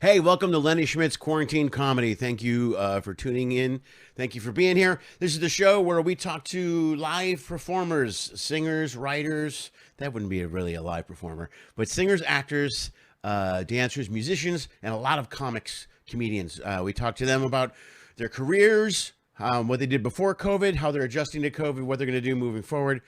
Hey, welcome to Lenny Schmidts Quarantine Comedy. Thank you for tuning in. Thank you for being here. This is the show where we talk to live performers, singers, writers. That wouldn't be really a live performer, but singers, actors, dancers, musicians, and a lot of comics, comedians. We talk to them about their careers, what they did before COVID, how they're adjusting to COVID, what they're going to do moving forward.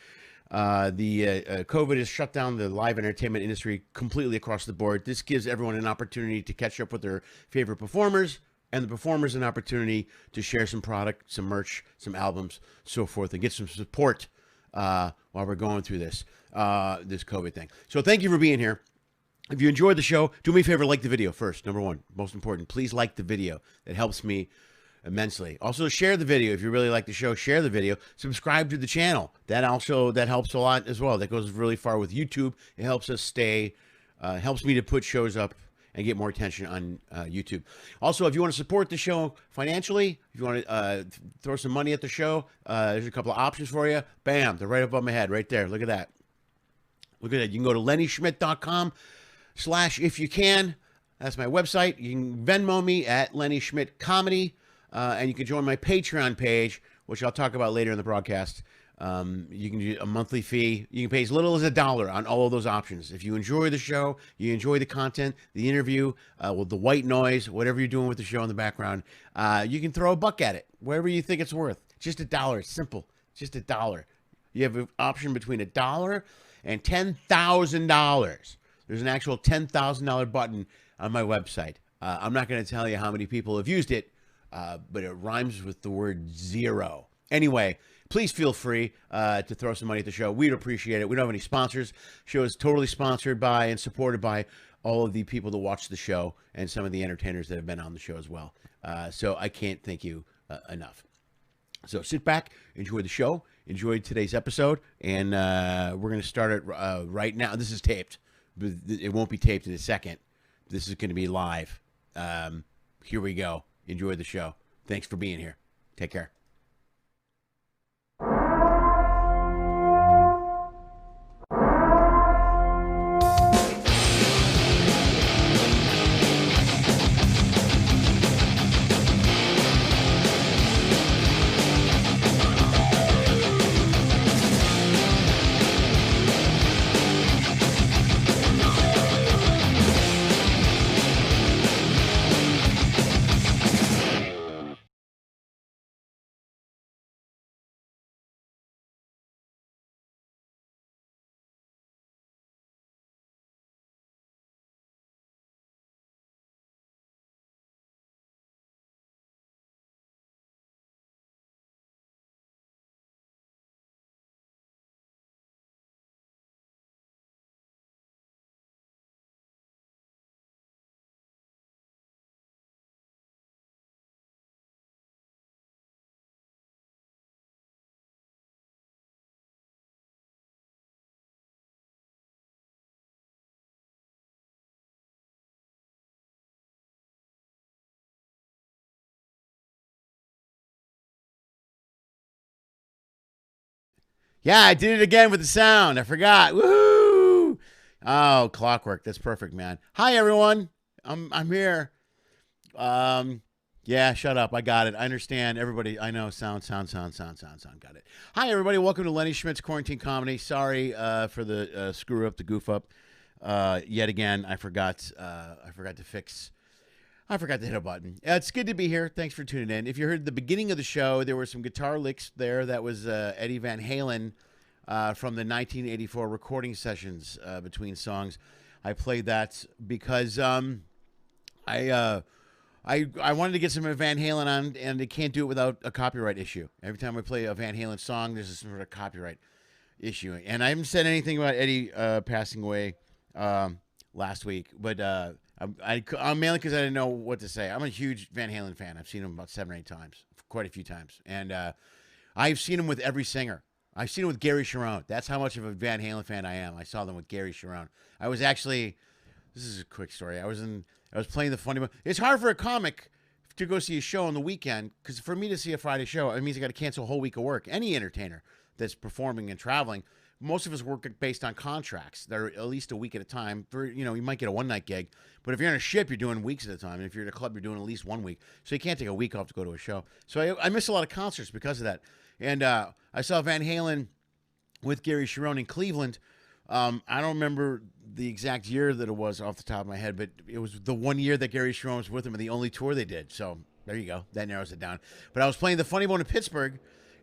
COVID has shut down the live entertainment industry completely across the board. This gives everyone an opportunity to catch up with their favorite performers, and the performers an opportunity to share some product, some merch, some albums, so forth, and get some support while we're going through this COVID thing. So thank you for being here. If you enjoyed the show, do me a favor, like the video first. Number one, most important, please like the video. It helps me immensely. Also, share the video if you really like the show. Share the video. Subscribe to the channel. That helps a lot as well. That goes really far with YouTube. It helps us helps me to put shows up and get more attention on YouTube. Also, if you want to support the show financially, if you want to throw some money at the show, there's a couple of options for you. Bam, they're right above my head, right there. Look at that. Look at that. You can go to lennyschmidt.com/if you can. That's my website. You can Venmo me at Lenny Schmidt Comedy. And you can join my Patreon page, which I'll talk about later in the broadcast. You can do a monthly fee. You can pay as little as $1 on all of those options. If you enjoy the show, you enjoy the content, the interview, with the white noise, whatever you're doing with the show in the background, you can throw $1 at it, whatever you think it's worth. Just $1. It's simple. Just $1. You have an option between $1 and $10,000. There's an actual $10,000 button on my website. I'm not going to tell you how many people have used it, but it rhymes with the word zero. Anyway, please feel free to throw some money at the show. We'd appreciate it. We don't have any sponsors. The show is totally sponsored by and supported by all of the people that watch the show and some of the entertainers that have been on the show as well. So I can't thank you enough. So sit back, enjoy the show, enjoy today's episode, and we're going to start it right now. This is taped, but it won't be taped in a second. This is going to be live. Here we go. Enjoy the show. Thanks for being here. Take care. Yeah, I did it again with the sound. I forgot. Woohoo! Oh, clockwork. That's perfect, man. Hi, everyone. I'm here. Yeah, shut up. I got it. I understand. Everybody, I know. Sound. Got it. Hi, everybody. Welcome to Lenny Schmidts Quarantine Comedy. Sorry for the screw up, the goof up. Yet again, I forgot to fix. I forgot to hit a button. It's good to be here. Thanks for tuning in. If you heard the beginning of the show, there were some guitar licks there. That was Eddie Van Halen from the 1984 recording sessions between songs. I played that because I wanted to get some Van Halen on, and they can't do it without a copyright issue. Every time I play a Van Halen song, there's some sort of copyright issue. And I haven't said anything about Eddie passing away last week, but I'm mainly because I didn't know what to say. I'm a huge Van Halen fan. I've seen him about 7 or 8 times, quite a few times. And I've seen him with every singer. I've seen him with Gary Cherone. That's how much of a Van Halen fan I am. I saw them with Gary Cherone. I was actually, this is a quick story. I was playing the funny. It's hard for a comic to go see a show on the weekend, because for me to see a Friday show, it means I got to cancel a whole week of work. Any entertainer that's performing and traveling, most of us work based on contracts that are at least a week at a time. For you might get a one-night gig, but if you're on a ship, you're doing weeks at a time. And if you're at a club, you're doing at least 1 week. So you can't take a week off to go to a show. So I miss a lot of concerts because of that. And I saw Van Halen with Gary Cherone in Cleveland. I don't remember the exact year that it was off the top of my head, but it was the 1 year that Gary Cherone was with him and the only tour they did. So there you go. That narrows it down. But I was playing the Funny Bone in Pittsburgh,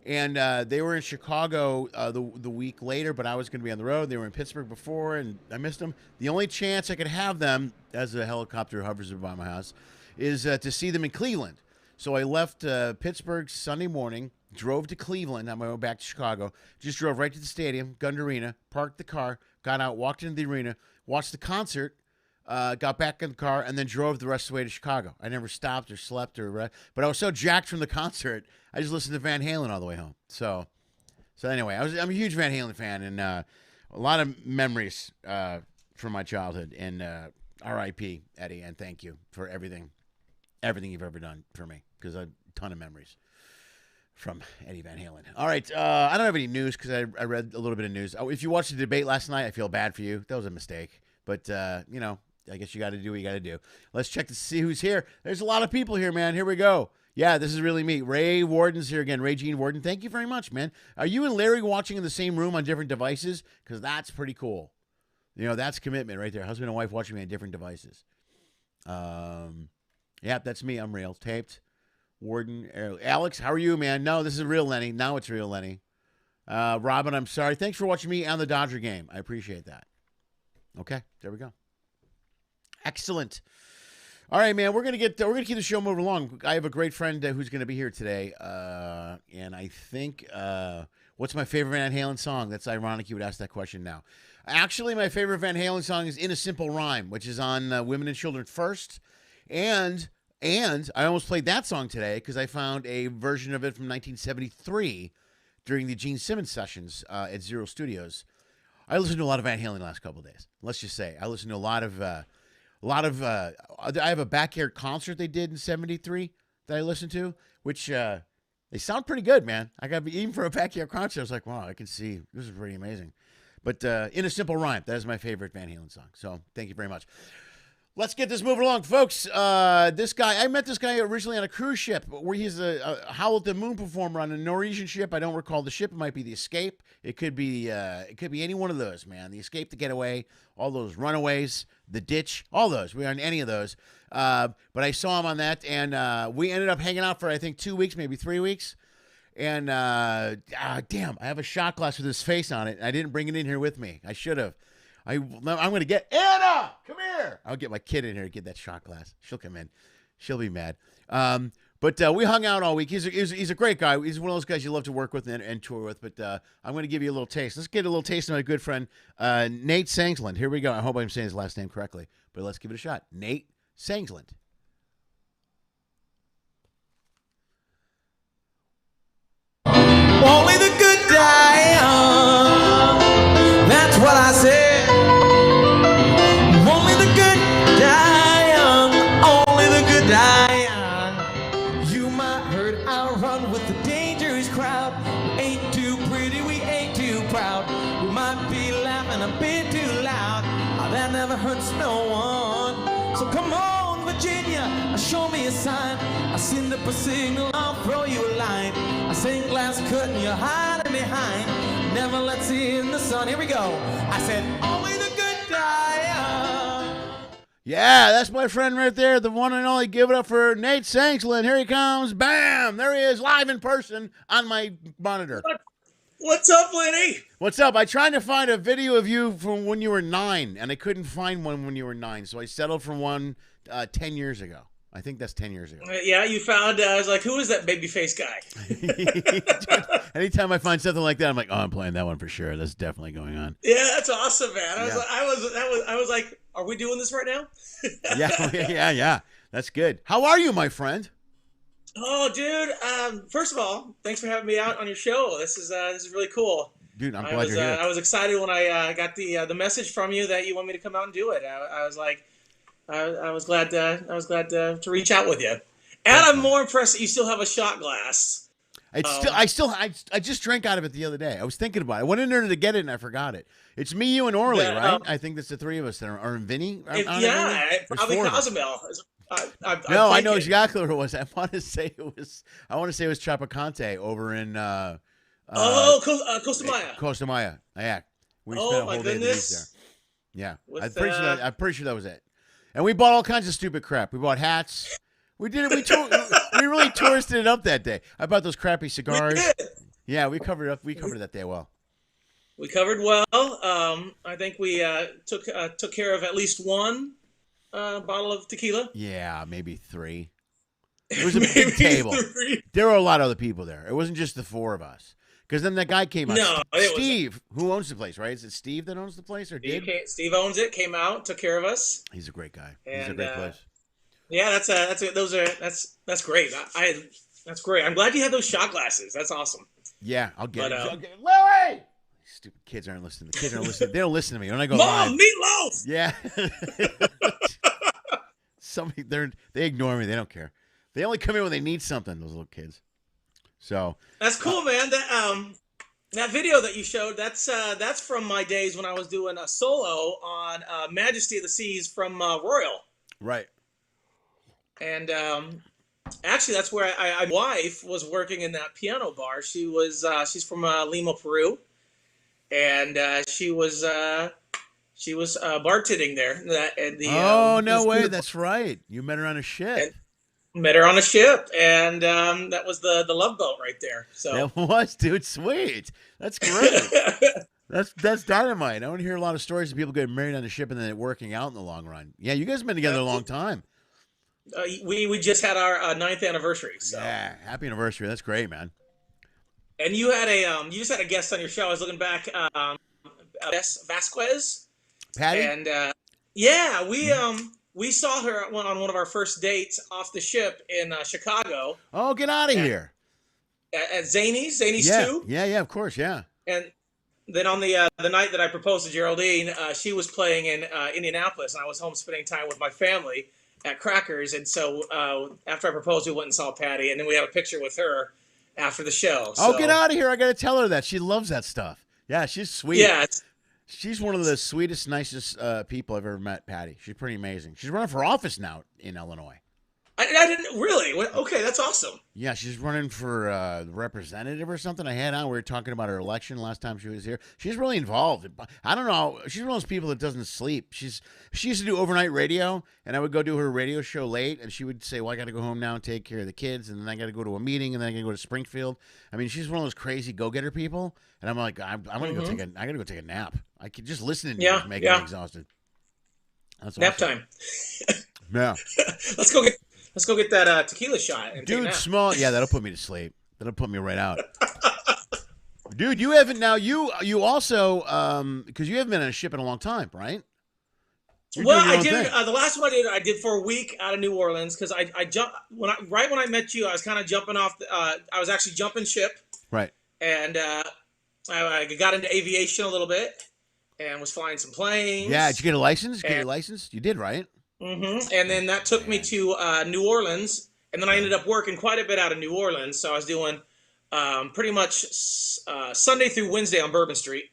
and they were in Chicago the week later, but I was going to be on the road. They were in Pittsburgh before, and I missed them. The only chance I could have them, as a helicopter hovers above my house, is to see them in Cleveland. So I left Pittsburgh Sunday morning, drove to Cleveland on my way back to Chicago, just drove right to the stadium, Gund Arena, parked the car, got out, walked into the arena, watched the concert, got back in the car, and then drove the rest of the way to Chicago. I never stopped or slept, but I was so jacked from the concert, I just listened to Van Halen all the way home. So anyway, I'm a huge Van Halen fan, and a lot of memories from my childhood. And R.I.P. Eddie, and thank you for everything you've ever done for me, because a ton of memories from Eddie Van Halen. All right, I don't have any news because I read a little bit of news. If you watched the debate last night, I feel bad for you. That was a mistake. But, I guess you got to do what you got to do. Let's check to see who's here. There's a lot of people here, man. Here we go. Yeah, this is really me. Ray Warden's here again. Ray Gene Warden, thank you very much, man. Are you and Larry watching in the same room on different devices? Because that's pretty cool. That's commitment right there. Husband and wife watching me on different devices. Yeah, that's me. I'm real. Taped. Warden. Alex, how are you, man? No, this is real Lenny. Now it's real Lenny. Robin, I'm sorry. Thanks for watching me and the Dodger game. I appreciate that. Okay, there we go. Excellent. All right, man. We're gonna keep the show moving along. I have a great friend who's gonna be here today, and I think what's my favorite Van Halen song? That's ironic you would ask that question now. Actually, my favorite Van Halen song is "In a Simple Rhyme," which is on Women and Children First, and I almost played that song today because I found a version of it from 1973 during the Gene Simmons sessions at Zero Studios. I listened to a lot of Van Halen the last couple of days. Let's just say I listened to a lot of. I have a backyard concert they did in '73 that I listened to, which they sound pretty good, man. Even for a backyard concert, I was like, wow, I can see this is pretty amazing. But "In a Simple Rhyme," that is my favorite Van Halen song. So thank you very much. Let's get this moving along, folks. I met this guy originally on a cruise ship where he's a Howl at the Moon performer on a Norwegian ship. I don't recall the ship. It might be the Escape. It could be any one of those, man. The Escape, the Getaway, all those Runaways, the Ditch, all those. We were on any of those. But I saw him on that, and we ended up hanging out for, I think, 2 weeks, maybe 3 weeks. And damn, I have a shot glass with his face on it. I didn't bring it in here with me. I should have. I'm going to get Anna. Come here. I'll get my kid in here to get that shot glass. She'll come in. She'll be mad. But we hung out all week. He's a great guy. He's one of those guys you love to work with and tour with. But I'm going to give you a little taste. Let's get a little taste of my good friend Nate Sangsland. Here we go. I hope I'm saying his last name correctly. But let's give it a shot. Nate Sangsland. Only the good die young. That's what I said. Only the good die young. Only the good die young. You might heard I run with the dangerous crowd. We ain't too pretty, we ain't too proud. We might be laughing a bit too loud. That never hurts no one. So come on with Virginia, show me a sign. I send up a signal, I'll throw you a line. I sing glass curtain, you're hiding behind. Never let see in the sun. Here we go. I said, only the good die young. Yeah, that's my friend right there, the one and only. Give it up for Nate Sangsland. Here he comes. Bam! There he is, live in person on my monitor. What's up, Lenny? What's up? I tried to find a video of you from when you were 9, and I couldn't find one when you were 9, so I settled for one 10 years ago. I think that's 10 years ago. Yeah, you found, I was like, who is that babyface guy? Anytime I find something like that, I'm like, oh, I'm playing that one for sure. That's definitely going on. Yeah, that's awesome, man. I was like, are we doing this right now? Yeah. That's good. How are you, my friend? Oh, dude. First of all, thanks for having me out on your show. This is really cool. Dude, I'm glad you're here. I was excited when I got the message from you that you want me to come out and do it. I was like, I was glad to reach out with you. And I'm more impressed that you still have a shot glass. I just drank out of it the other day. I was thinking about it. I went in there to get it and I forgot it. It's me, you, and Orly, right? I think that's the three of us that are. Or Vinny? Probably Cozumel. I know exactly what it was. I want to say it was Chapacante over in. Costa Maya. Costa Maya. Yeah. We spent a whole day at the beach there. Yeah, I'm pretty sure that was it. And we bought all kinds of stupid crap. We bought hats. We did it. We really touristed it up that day. I bought those crappy cigars. We did. Yeah, we covered it up. We covered that day well. We covered well. I think we took care of at least one bottle of tequila. Yeah, maybe 3. It was a big table. 3. There were a lot of other people there. It wasn't just the 4 of us. Because then that guy came out. No, Steve, who owns the place, right? Is it Steve that owns the place, or did? Steve owns it. Came out, took care of us. He's a great guy. And, he's a great place. Yeah, that's great. That's great. I'm glad you had those shot glasses. That's awesome. Yeah, I'll get it. Louie! Stupid kids aren't listening. The kids aren't listening. They don't listen to me when I go Mom, live. meatloaf. Yeah. They ignore me. They don't care. They only come in when they need something. Those little kids. So that's cool, man. That video that you showed, that's from my days when I was doing a solo on Majesty of the Seas from Royal. Right. And actually, that's where my wife was working in that piano bar. She's from Lima, Peru, and she was bartending there. No way! That's right. You met her on a ship. Met her on a ship, and that was the Love Boat right there. So that was, dude. Sweet. That's great. That's dynamite. I want to hear a lot of stories of people getting married on a ship and then it working out in the long run. Yeah, you guys have been together a long time. We just had our 9th anniversary. So. Yeah, happy anniversary. That's great, man. And you had you just had a guest on your show. I was looking back, Vasquez. Patty. And yeah, we saw her on one of our first dates off the ship in Chicago. Oh, get out of here! At Zany's 2. Yeah, of course, yeah. And then on the night that I proposed to Geraldine, she was playing in Indianapolis, and I was home spending time with my family at Crackers. And so after I proposed, we went and saw Patty, and then we had a picture with her after the show. Oh, get out of here! I got to tell her that she loves that stuff. Yeah, she's sweet. Yeah. She's one of the sweetest, nicest people I've ever met, Patty. She's pretty amazing. She's running for office now in Illinois. I didn't really. Okay, that's awesome. Yeah, she's running for representative or something. I had on. We were talking about her election last time she was here. She's really involved. I don't know. She's one of those people that doesn't sleep. She used to do overnight radio, and I would go do her radio show late, and she would say, "Well, I got to go home now and take care of the kids, and then I got to go to a meeting, and then I got to go to Springfield." I mean, she's one of those crazy go-getter people, and I'm like, I'm gonna go take I got to go take a nap. I could just listen to you make me exhausted. That's nap awesome. time. Yeah. Let's go get that tequila shot. And dude, small. Yeah, that'll put me to sleep. That'll put me right out. Dude, you haven't now. You also because you haven't been on a ship in a long time, right? Well, I did. The last one I did for a week out of New Orleans because I jumped right when I met you. I was kind of jumping off. I was actually jumping ship. Right. And I got into aviation a little bit and was flying some planes. Yeah, did you get a license? Get your license? You did, right? Mm-hmm. And then that took me to New Orleans, and then I ended up working quite a bit out of New Orleans. So I was doing pretty much Sunday through Wednesday on Bourbon Street.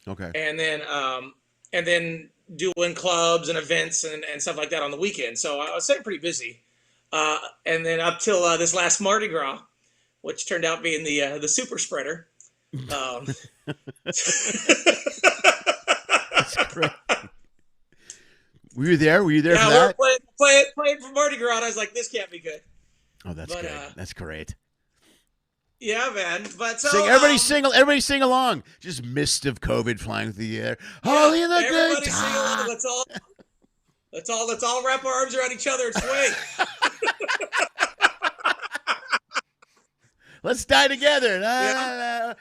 Okay. And then doing clubs and events and stuff like that on the weekend. So I was staying pretty busy. And then up till this last Mardi Gras, which turned out being the super spreader. That's great. Were you there? Were you there Yeah, for we that? were playing for Mardi Gras, and I was like, this can't be good. Oh, that's good. That's great. Yeah, man. But so everybody sing along. Just mist of COVID flying through the air. Holy the good sing along. Let's all wrap our arms around each other and sway. Let's die together.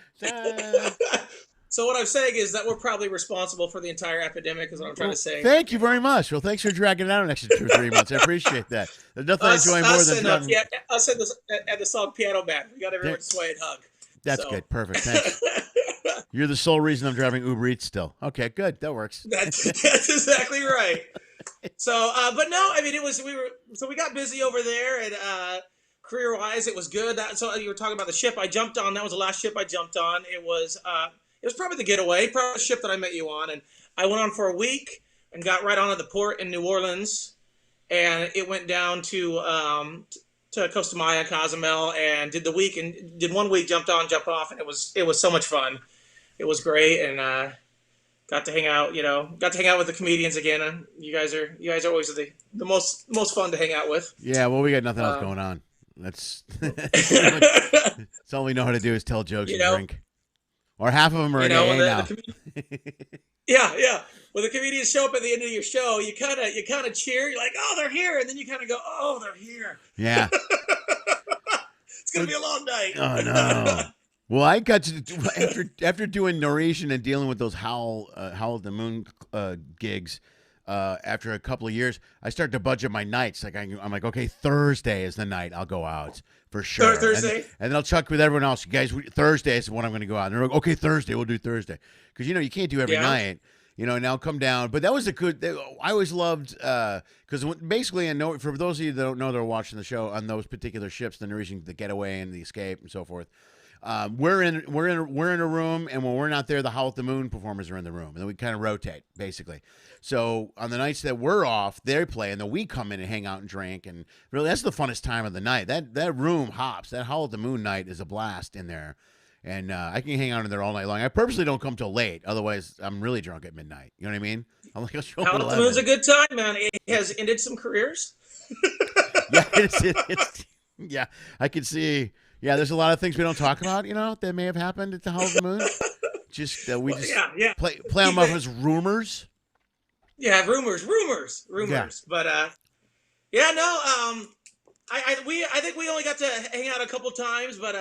So what I'm saying is that we're probably responsible for the entire epidemic, is what I'm trying to say. Thank you very much. Well, thanks for dragging it out an extra 2 or 3 months. I appreciate that. There's nothing I enjoy more than driving. Us and the song Piano Man. We got everyone to sway and hug. That's good. Perfect. Thanks. You're the sole reason I'm driving Uber Eats still. Okay, good. That works. That's exactly right. So, but no, I mean, we got busy over there, and career-wise, it was good. So you were talking about the ship I jumped on. That was the last ship I jumped on. It was probably the Getaway, probably the ship that I met you on. And I went on for a week and got right onto the port in New Orleans. And it went down to Costa Maya, Cozumel, and did the week and did 1 week, jumped on, jumped off. And it was so much fun. It was great. And got to hang out with the comedians again. And you guys are always the most fun to hang out with. Yeah, well, we got nothing else going on. That's all we know how to do is tell jokes and drink. Or half of them are in AA now. Yeah. When the comedians show up at the end of your show, you kind of cheer. You're like, oh, they're here, and then you kind of go, oh, they're here. Yeah. It's gonna be a long night. Oh no. Well, I got to after doing Norwegian and dealing with those Howl at the Moon gigs. After a couple of years, I start to budget my nights. Like I'm like, okay, Thursday is the night I'll go out for sure. Thursday, and then I'll check with everyone else. You guys, Thursday is when I'm going to go out. And they're like, okay, Thursday, we'll do Thursday, because you can't do every night. And I'll come down. But that was I always loved because basically, for those of you that don't know, that are watching the show on those particular ships, the Norwegian, the Getaway, and the Escape, and so forth. We're in a room, and when we're not there, the Howl at the Moon performers are in the room, and then we kind of rotate basically. So on the nights that we're off, they play, and then we come in and hang out and drink, and really that's the funnest time of the night. That room hops. That Howl at the Moon night is a blast in there, and I can hang out in there all night long. I purposely don't come till late, otherwise I'm really drunk at midnight. You know what I mean? I'm like, I'll show up at 11. Howl at the Moon's a good time, man. It has ended some careers. Yeah, it's yeah. I can see. Yeah, there's a lot of things we don't talk about, that may have happened at the Howl at the Moon. Just we play them off as rumors. Yeah, rumors. Yeah. But I think we only got to hang out a couple times, but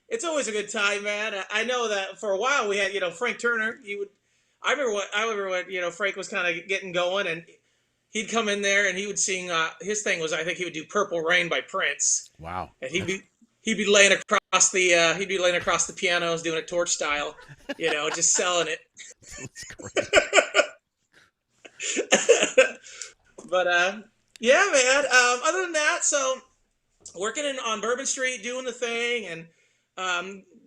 it's always a good time, man. I know that for a while we had Frank Turner. I remember when Frank was kind of getting going, and he'd come in there and he would sing. His thing was, I think he would do "Purple Rain" by Prince. Wow. And he'd be laying across the pianos, doing it torch style, just selling it. That's great. But yeah, man. Other than that, so working on Bourbon Street, doing the thing, and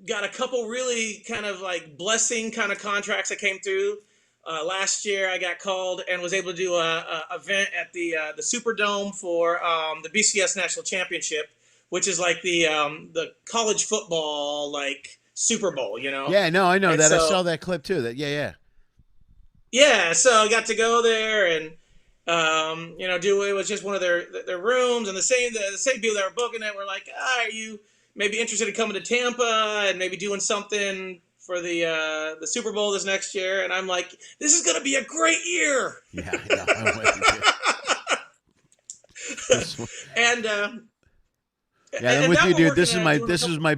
got a couple really kind of like blessing kind of contracts that came through. Last year, I got called and was able to do a event at the Superdome for the BCS National Championship, which is like the college football like Super Bowl, Yeah, no, I know that. I saw that clip too. Yeah, so I got to go there and it was just one of their rooms, and the same people that were booking it were like, are you maybe interested in coming to Tampa and maybe doing something for the Super Bowl this next year? And I'm like, this is gonna be a great year. Yeah, I know. And I'm with you, dude. This is my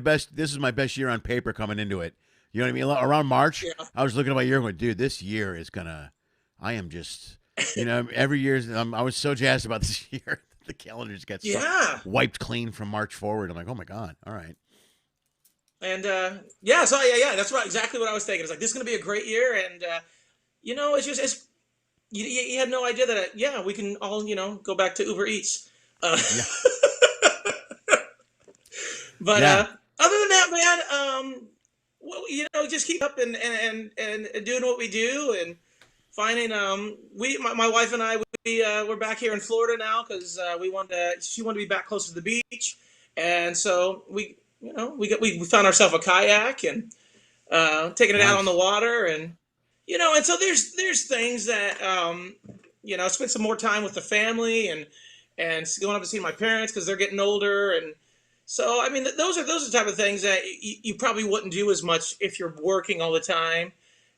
best year on paper coming into it. You know what I mean? Around March, I was looking at my year and going, dude, this year is I am just, every year, I was so jazzed about this year. The calendar just got wiped clean from March forward. I'm like, oh my God. All right. And that's exactly what I was thinking. It's like, this is going to be a great year. And, it's you had no idea that, we can all, go back to Uber Eats. But other than that, man, just keep up and doing what we do, and finding my wife and I we're back here in Florida now because she wanted to be back closer to the beach, and so we found ourselves a kayak and taking it out on Nice. the water, and and so there's things that spend some more time with the family and going up to see my parents because they're getting older, and so I mean those are the type of things that you probably wouldn't do as much if you're working all the time,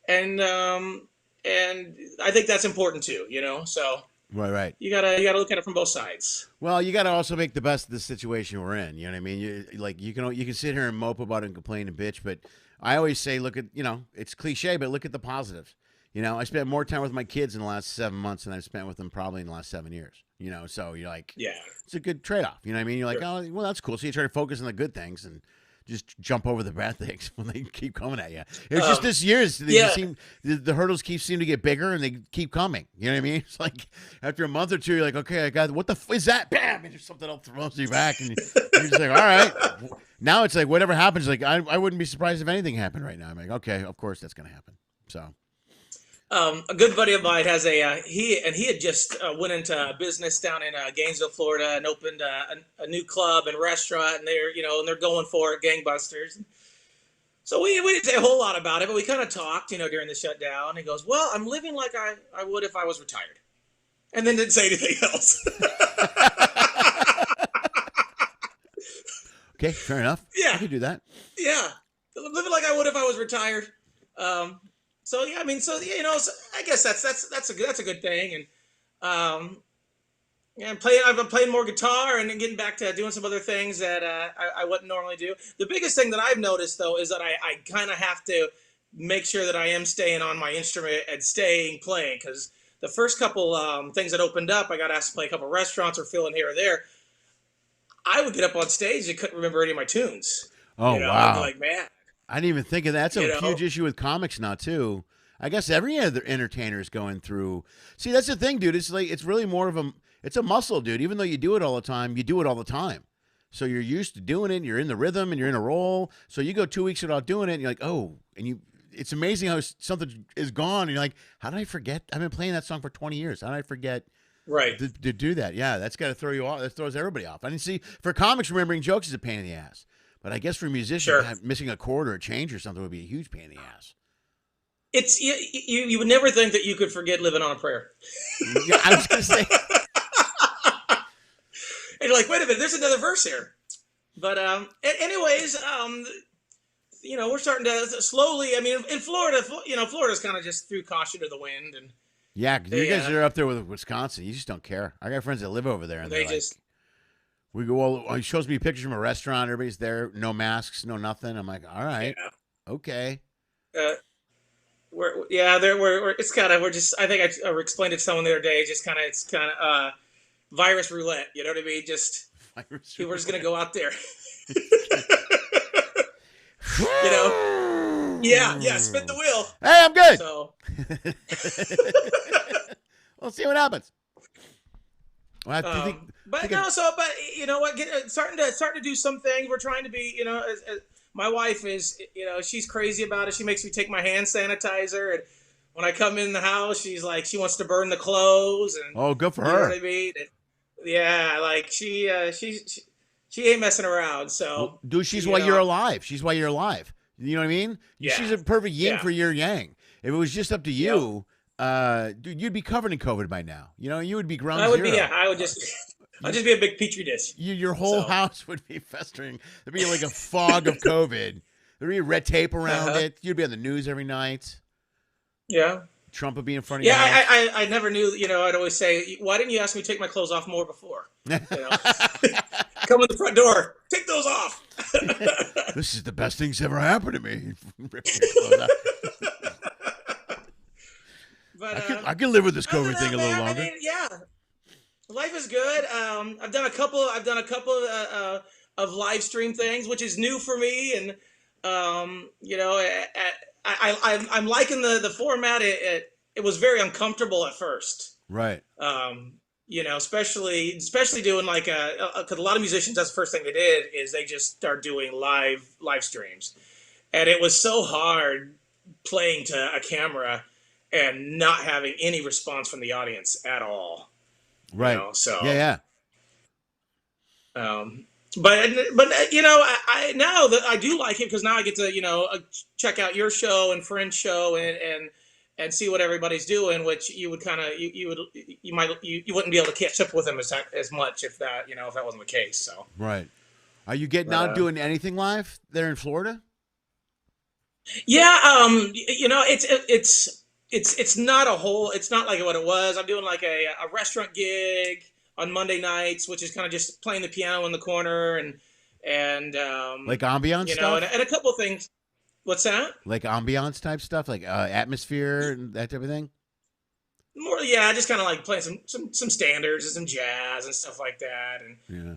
and I think that's important too, so Right. you gotta look at it from both sides. Well, you got to also make the best of the situation we're in. You know what I mean? You can sit here and mope about it and complain and bitch, but I always say, look at it's cliche, but look at the positives. I spent more time with my kids in the last 7 months than I've spent with them probably in the last 7 years. So you're like, Yeah. it's a good trade off. You know what I mean? You're like, Sure. oh, well, that's cool. So you try to focus on the good things and just jump over the bad things when they keep coming at you. It's just this year, yeah. the hurdles seem to get bigger and they keep coming. You know what I mean? It's like after a month or two, you're like, okay, I got what the is that? Bam! And there's something else throws you back, and you're just like, all right. Now it's like whatever happens, like I wouldn't be surprised if anything happened right now. I'm like, okay, of course that's gonna happen. So A good buddy of mine has he had just went into business down in Gainesville, Florida, and opened a new club and restaurant, and they're going for it, gangbusters. So we didn't say a whole lot about it, but we kind of talked, during the shutdown. He goes, "Well, I'm living like I would if I was retired," and then didn't say anything else. okay, fair enough. Yeah. I could do that. Yeah, living like I would if I was retired. So yeah, I mean, so so I guess that's a good thing, and yeah, I've been playing more guitar and then getting back to doing some other things that I wouldn't normally do. The biggest thing that I've noticed though is that I kind of have to make sure that I am staying on my instrument and staying playing, because the first couple things that opened up, I got asked to play a couple restaurants or fill in here or there. I would get up on stage and couldn't remember any of my tunes. Oh I'd be wow. like, man. I didn't even think of that. That's a You know? huge issue with comics now too. I guess every other entertainer is going through. See, that's the thing, dude. It's like it's really more of it's a muscle, dude. Even though you do it all the time, you do it all the time. So you're used to doing it. You're in the rhythm and you're in a roll. So you go 2 weeks without doing it, and you're like, oh, and it's amazing how something is gone. And you're like, how did I forget? I've been playing that song for 20 years. How did I forget Right. to do that? Yeah, that's got to throw you off. That throws everybody off. I didn't see for comics remembering jokes is a pain in the ass. But I guess for musicians, Sure. missing a chord or a change or something would be a huge pain in the ass. It's you would never think that you could forget living on a prayer. Yeah, I was gonna say. And you're like, wait a minute, there's another verse here. But anyways, we're starting to slowly. I mean, in Florida, Florida's kind of just threw caution to the wind, and Yeah, 'cause you they guys are up there with Wisconsin. You just don't care. I got friends that live over there, and they they're just like, we go. Well, he shows me pictures from a restaurant. Everybody's there, no masks, no nothing. I'm like, all right, okay. uh, it's kind of we're just. I think I explained it to someone the other day. It's kind of virus roulette. You know what I mean? Just people are just gonna go out there. Yeah, spin the wheel. Hey, I'm good. So We'll see what happens. Well, I think, but you know what? Starting to do some things. We're trying to be, as my wife is, she's crazy about it. She makes me take my hand sanitizer, and when I come in the house, she's like, she wants to burn the clothes, and oh, good for you know her. what I mean? And, yeah, like she ain't messing around. So, Dude, she's you why know. you're alive. She's why you're alive. You know what I mean? Yeah. She's a perfect yin Yeah. for your yang. If it was just up to you, dude, you'd be covered in COVID by now. You would be ground I would zero. be. Yeah, I'd just be a big petri dish. Your whole So. house would be festering. There'd be like a fog of COVID. There'd be red tape around it. You'd be on the news every night. Yeah. Trump would be in front of you. Yeah, I never knew. I'd always say, why didn't you ask me to take my clothes off more before? Come in the front door, take those off. This is the best thing's ever happened to me. Ripping your clothes out. But I can live with this other COVID than thing a that, little man, longer. I mean, yeah, life is good. I've done a couple of live stream things, which is new for me, and I'm liking the format. It was very uncomfortable at first. Right. Especially doing like because a lot of musicians, that's the first thing they did is they just start doing live streams, and it was so hard playing to a camera, and not having any response from the audience at all. Right. You know, so Yeah. But you know, I now that I do like it because now I get to, you know, check out your show and Friend's show and see what everybody's doing, which you would kind of you wouldn't be able to catch up with them as much if that, you know, if that wasn't the case. So Right. Are you getting out doing anything live there in Florida? Yeah, you know, it's not a whole. It's not like what it was. I'm doing like a restaurant gig on Monday nights, which is kind of just playing the piano in the corner and Like ambiance you know, stuff? and a couple of things. What's that? Like ambiance type stuff, like atmosphere and that type of thing? More, yeah, just kind of like playing some standards and some jazz and stuff like that, Yeah.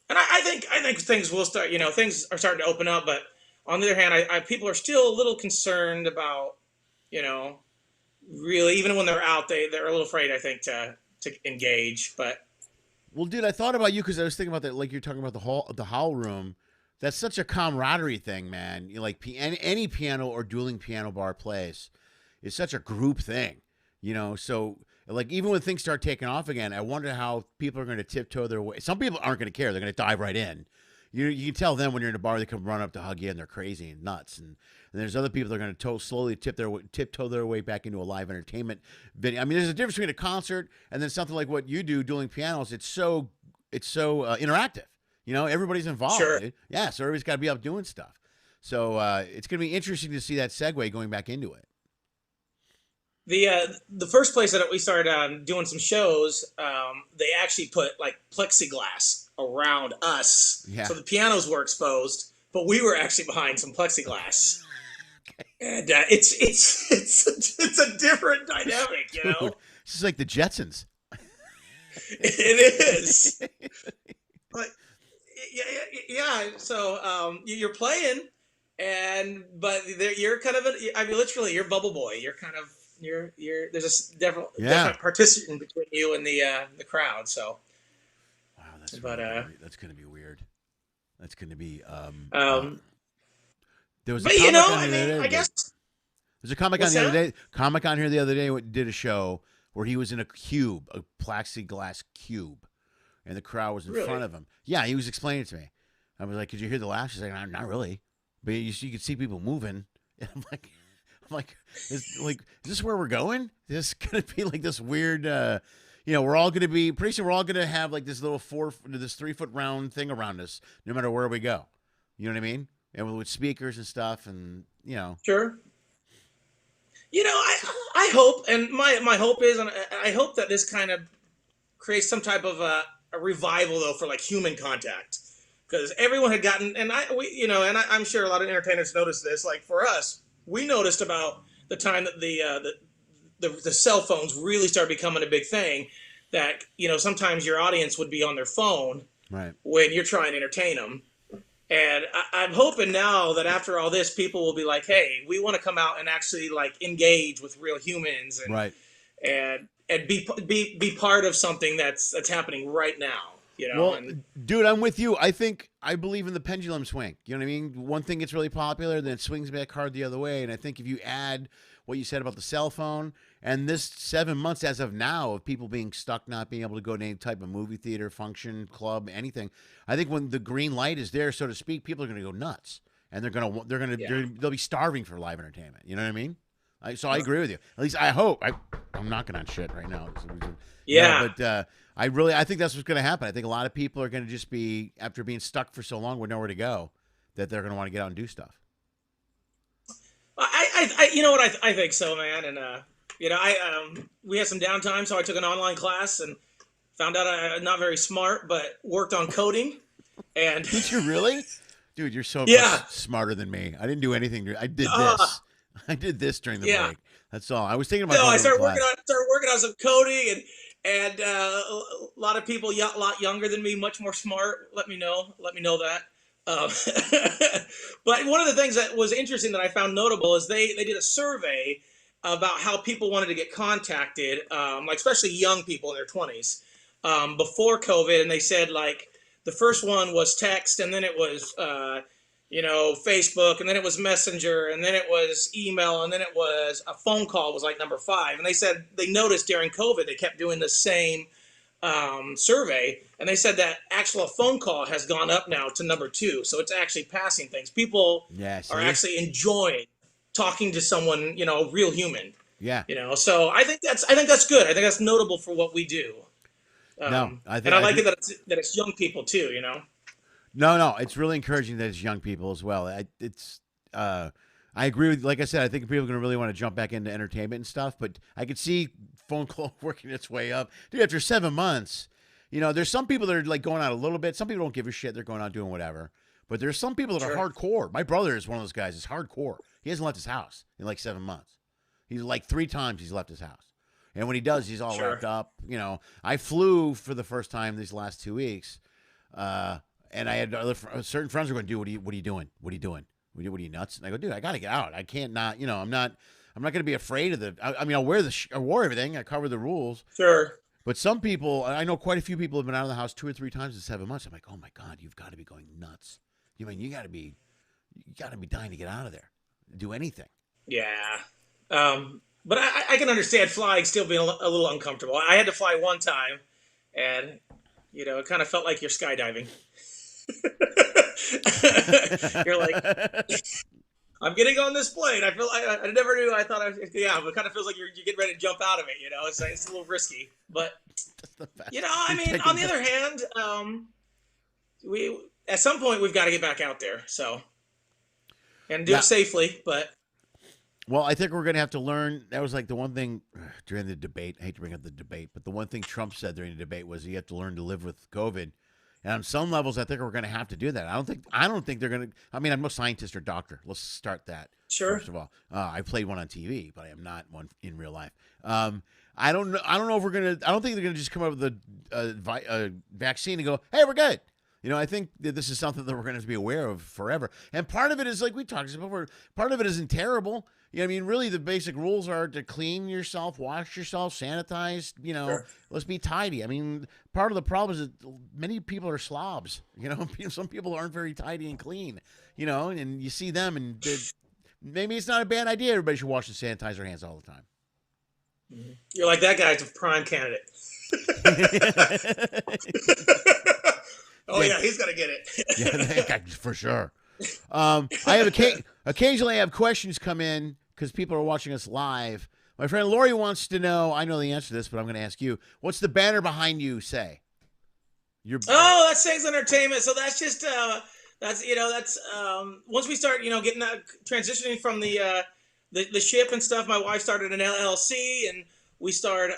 and I think things will start. You know, things are starting to open up, but on the other hand, people are still a little concerned about, you know, really, even when they're out, they're a little afraid, I think, to engage. But Well, dude, I thought about you because I was thinking about that, like you're talking about the Howl room. That's such a camaraderie thing, man. You like any piano or dueling piano bar place is such a group thing, you know. So like even when things start taking off again, I wonder how people are going to tiptoe their way. Some people aren't going to care; they're going to dive right in. You can tell them when you're in a bar, they come run up to hug you and they're crazy and nuts. And there's other people that are going to slowly tiptoe their way back into a live entertainment video. I mean, there's a difference between a concert and then something like what you do, dueling pianos. It's so interactive. You know, everybody's involved. Sure. Dude. Yeah, so everybody's got to be up doing stuff. So it's going to be interesting to see that segue going back into it. The first place that we started doing some shows, they actually put like plexiglass around us, Yeah. so the pianos were exposed, but we were actually behind some plexiglass. Okay. And it's a different dynamic, you know. Dude, this is like the Jetsons. It is. But yeah. So you're playing, but you're kind of I mean, literally, you're bubble boy. You're kind of there's a definite participant between you and the crowd. So Wow, that's going to be weird. That's going to be there was a but comic you know, on I the other mean, day. I guess There's a comic on What's the other that? day. Comic on here the other day did a show where he was in a plexiglass cube, and the crowd was in Really? front of him. Yeah, he was explaining it to me. I was like, "Could you hear the laugh?" She's like, "Not really," but you could see people moving. And I'm like, is this where we're going? Is this gonna be like this weird? You know, we're all gonna be pretty soon. We're all gonna have like this little 3 foot round thing around us, no matter where we go. You know what I mean? And with speakers and stuff, and you know, Sure. You know, I hope, and my hope is, and I hope that this kind of creates some type of a revival, though, for like human contact, because everyone had gotten, and I'm sure a lot of entertainers noticed this. Like for us, we noticed about the time that the cell phones really started becoming a big thing. That, you know, sometimes your audience would be on their phone right? when you're trying to entertain them. And I'm hoping now that after all this, people will be like, "Hey, we want to come out and actually like engage with real humans and Right. and be part of something that's happening right now." You know, Well, dude, I'm with you. I believe in the pendulum swing. You know what I mean? One thing gets really popular, then it swings back hard the other way. And I think if you add what you said about the cell phone and this 7 months as of now of people being stuck, not being able to go to any type of movie theater, function, club, anything, I think when the green light is there, so to speak, people are going to go nuts, and they'll be starving for live entertainment. You know what I mean? So I agree with you. At least I hope. I'm knocking on shit right now. Yeah. But I think that's what's going to happen. I think a lot of people are going to just be, after being stuck for so long with nowhere to go, that they're going to want to get out and do stuff. I you know what, I think so, man. And you know, we had some downtime, so I took an online class and found out I'm not very smart, but worked on coding. And Did you really? Dude, you're so Yeah. much smarter than me. I didn't do anything. I did this. I did this during the Yeah. break. That's all. I was thinking about no, going I to started class. working on some coding, and a lot of people a lot younger than me, much more smart. Let me know that. Um, but one of the things that was interesting that I found notable is they did a survey about how people wanted to get contacted, like especially young people in their 20s, before COVID, and they said like the first one was text, and then it was Facebook, and then it was Messenger, and then it was email, and then it was a phone call was like number 5. And they said they noticed during COVID they kept doing the same survey, and they said that actual phone call has gone up now to number 2. So it's actually passing things. People are actually enjoying talking to someone, a real human. Yeah. So I think that's good. I think that's notable for what we do. I like it that it's young people too. No, it's really encouraging that it's young people as well. I agree with, like I said, I think people are going to really want to jump back into entertainment and stuff, but I could see phone call working its way up. Dude, after 7 months, there's some people that are like going out a little bit. Some people don't give a shit. They're going out doing whatever. But there's some people that are hardcore. My brother is one of those guys. Is hardcore. He hasn't left his house in like 7 months. He's like 3 times he's left his house. And when he does, he's all wrapped up. I flew for the first time these last 2 weeks. And I had certain friends were going, dude, what are you doing? What are you doing? What are you nuts? And I go, dude, I got to get out. I can't not, I'm not going to be afraid of I'll wear I wore everything. I cover the rules. Sure. But some people, I know quite a few people have been out of the house 2 or 3 times in 7 months. I'm like, oh my God, you've got to be going nuts. You got to be dying to get out of there. Do anything. Yeah. But I can understand flying still being a little uncomfortable. I had to fly one time, and it kind of felt like you're skydiving. You're like, I'm getting on this plane. I feel I never knew. I thought but it kind of feels like you're getting ready to jump out of it. It's a little risky, but on the other hand, we at some point we've got to get back out there. So and do it safely, but. Well, I think we're going to have to learn. That was like the one thing during the debate. I hate to bring up the debate, but the one thing Trump said during the debate was you have to learn to live with COVID. And on some levels, I think we're going to have to do that. I don't think they're going to. I mean, I'm no scientist or doctor. Let's start that. Sure. First of all, I played one on TV, but I am not one in real life. I don't know. I don't know if we're going to. I don't think they're going to just come up with a vaccine and go, "Hey, we're good." I think that this is something that we're going to have to be aware of forever. And part of it is like we talked about before. Part of it isn't terrible. Really, the basic rules are to clean yourself, wash yourself, sanitize. Sure. Let's be tidy. Part of the problem is that many people are slobs. Some people aren't very tidy and clean. And you see them, and maybe it's not a bad idea. Everybody should wash and sanitize their hands all the time. Mm-hmm. You're like that guy's a prime candidate. Oh yeah, he's gonna get it. Yeah, that guy, for sure. I have occasionally I have questions come in because people are watching us live. My friend Lori wants to know. I know the answer to this, but I'm going to ask you. What's the banner behind you say? That's Sangsland Entertainment. So that's just that's once we start getting transitioning from the ship and stuff. My wife started an LLC, and we start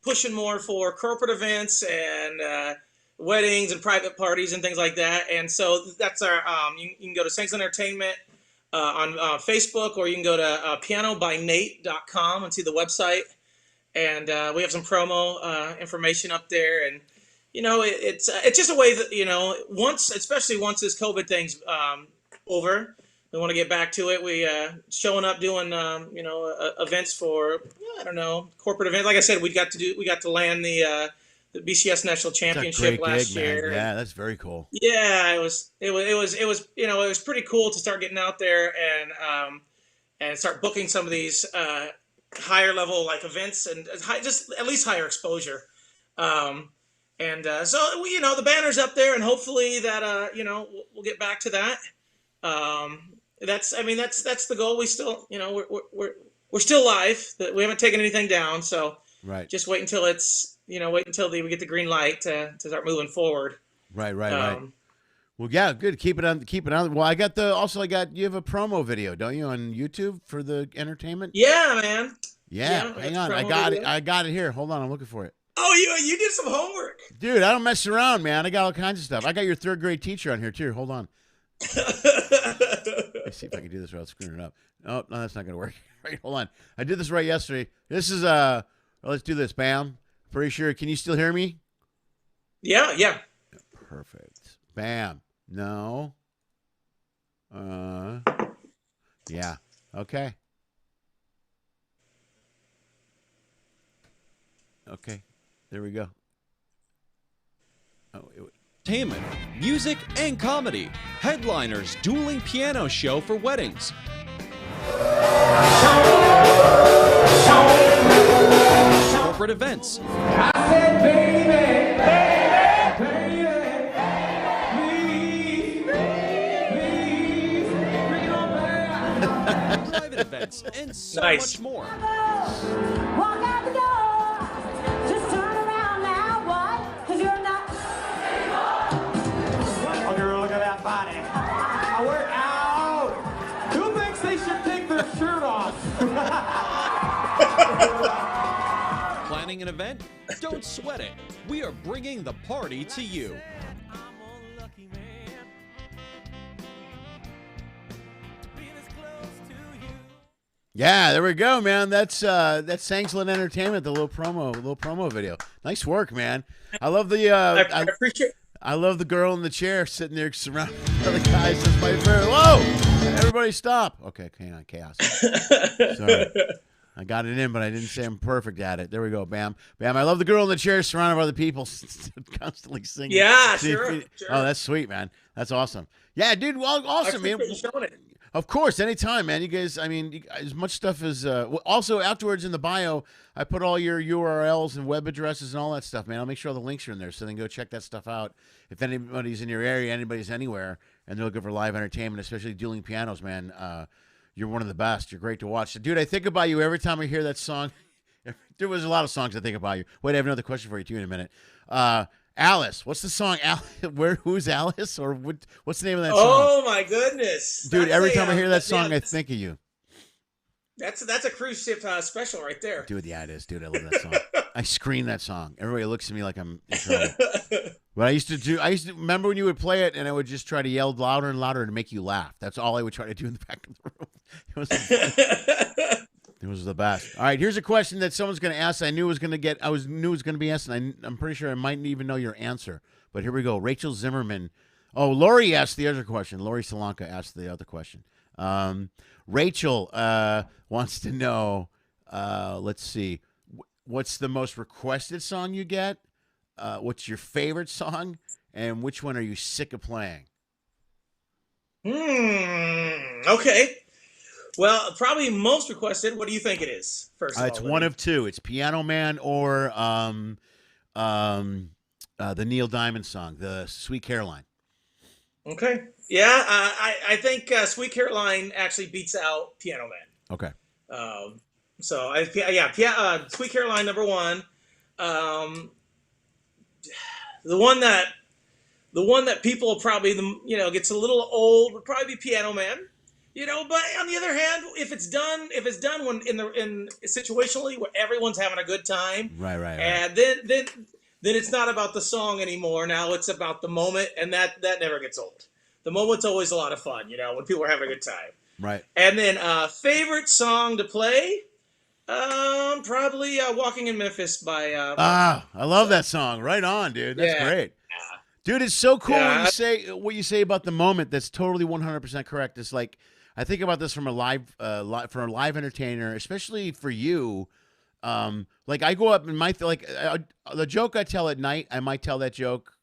pushing more for corporate events and. Weddings and private parties and things like that. And so that's our, you can go to Sangsland Entertainment on Facebook, or you can go to pianobynate.com and see the website. And we have some promo information up there. And, it's just a way that, especially once this COVID thing's over, we want to get back to it. We showing up doing, events for, corporate events. Like I said, we got to land the BCS National Championship last year. Man. Yeah, that's very cool. Yeah, it was pretty cool to start getting out there and start booking some of these higher level like events and just at least higher exposure. So the banner's up there, and hopefully that we'll get back to that. That's the goal. We still we're still live. We haven't taken anything down, so right. Just wait until it's. Wait until we get the green light to start moving forward. Right. Well, yeah, good. Keep it on. Well, you have a promo video, don't you, on YouTube for the entertainment? Yeah, man. Yeah. Hang on. I got it here. Hold on. I'm looking for it. Oh, you did some homework. Dude, I don't mess around, man. I got all kinds of stuff. I got your 3rd grade teacher on here, too. Hold on. Let's see if I can do this without screwing it up. Oh, no, that's not going to work. Right, hold on. I did this right yesterday. This is, let's do this. Bam. Pretty sure. Can you still hear me? Yeah. Perfect. Bam. No. Yeah. Okay. Okay. There we go. Oh, entertainment, music, and comedy. Headliners Dueling Piano Show for weddings. Corporate events. I said, baby, baby, please, bring it on back. Private events, and so Nice. much more. Walk out the door. Just turn around now, what? 'Cause you're not. Oh, girl, look at that body. I work out. Who thinks they should take their shirt off? Planning an event? Don't sweat it. We are bringing the party to you. Yeah, there we go, man. That's Sangsland Entertainment, the little promo video. Nice work, man. I love the I appreciate. I love the girl in the chair sitting there surrounded by the guys. That's my favorite. Whoa! Everybody stop. Okay, hang on, chaos. Sorry. I got it in, but I didn't say I'm perfect at it. There we go. Bam. Bam. I love the girl in the chair surrounded by other people constantly singing. Yeah, See, sure. Oh, that's sweet, man. That's awesome. Yeah, dude. Well, I awesome, man. appreciate you showing it. Of course, anytime, man. You guys, I mean, as much stuff as. Also, afterwards in the bio, I put all your URLs and web addresses and all that stuff, man. I'll make sure all the links are in there, so then go check that stuff out. If anybody's in your area, anybody's anywhere, and they're looking for live entertainment, especially Dueling Pianos, man, you're one of the best. You're great to watch. So, dude, I think about you every time I hear that song. There was a lot of songs I think about you. Wait, I have another question for you, too, in a minute. Alice, what's the song? Who's Alice, or what's the name of that song? Oh my goodness, Dude, That's every a, time I hear that yeah, song, I think of you. That's a cruise ship special right there. Dude, yeah, it is. Dude, I love that song. I scream that song. Everybody looks at me like I'm in trouble. But I used to remember when you would play it, and I would just try to yell louder and louder to make you laugh. That's all I would try to do in the back of the room. It was the best. All right, here's a question that someone's going to ask. I knew it was going to be asked, and I'm pretty sure I mightn't even know your answer. But here we go. Rachel Zimmerman. Oh, Lori asked the other question. Lori Solanka asked the other question. Rachel wants to know, let's see, what's the most requested song you get? What's your favorite song? And which one are you sick of playing? Okay. Well, probably most requested. What do you think it is? First of all, It's one of two. It's Piano Man or the Neil Diamond song, the Sweet Caroline. Okay. Yeah, I think Sweet Caroline actually beats out Piano Man. Okay. Sweet Caroline number one. The one that people probably gets a little old would probably be Piano Man. But on the other hand, if it's done when in situationally where everyone's having a good time, Right. and then it's not about the song anymore. Now it's about the moment, and that never gets old. The moment's always a lot of fun, when people are having a good time. Right. And then favorite song to play, probably "Walking in Memphis" by. I love that song. Right on, dude. That's great. Dude, it's so cool when you say what you say about the moment. That's totally 100% correct. It's like I think about this from a live entertainer, especially for you. Like I go up and the joke I tell at night, I might tell that joke,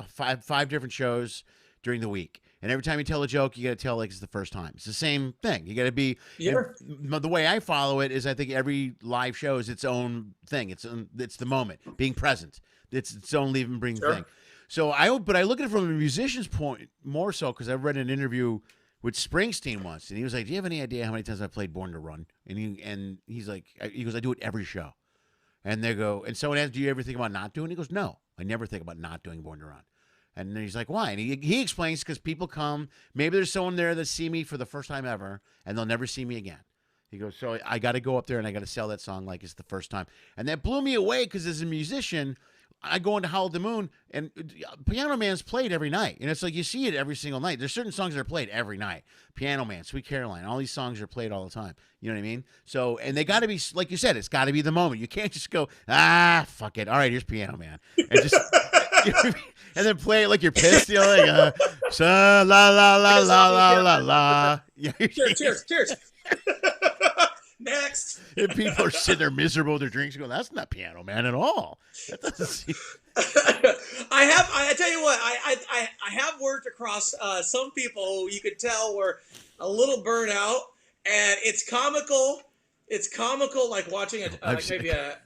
five different shows during the week. And every time you tell a joke, you got to tell like it's the first time. It's the same thing. You got to be. The way I follow it is, I think every live show is its own thing. It's the moment, being present. It's its own leave and bring thing. So I look at it from a musician's point more so because I read an interview with Springsteen once, and he was like, "Do you have any idea how many times I played Born to Run?" And he's like, he goes, "I do it every show." And they go, and someone asks, "Do you ever think about not doing it?" He goes, "No, I never think about not doing Born to Run." And then he's like, "Why?" And he explains because people come. Maybe there's someone there that see me for the first time ever, and they'll never see me again. He goes, "So I got to go up there and I got to sell that song like it's the first time." And that blew me away because as a musician, I go into Howl the Moon, and Piano Man's played every night. And it's like you see it every single night. There's certain songs that are played every night. Piano Man, Sweet Caroline, all these songs are played all the time. You know what I mean? So, and they got to be, like you said, it's got to be the moment. You can't just go, fuck it. All right, here's Piano Man. And just, and then play it like you're pissed. Like, la, la, la, la, la, la, la. Cheers. Next. And people are sitting there miserable with their drinks, going, "That's not Piano Man at all." That doesn't seem... I tell you what, I have worked across some people who you could tell were a little burnt out, and it's comical. It's comical, like watching kind of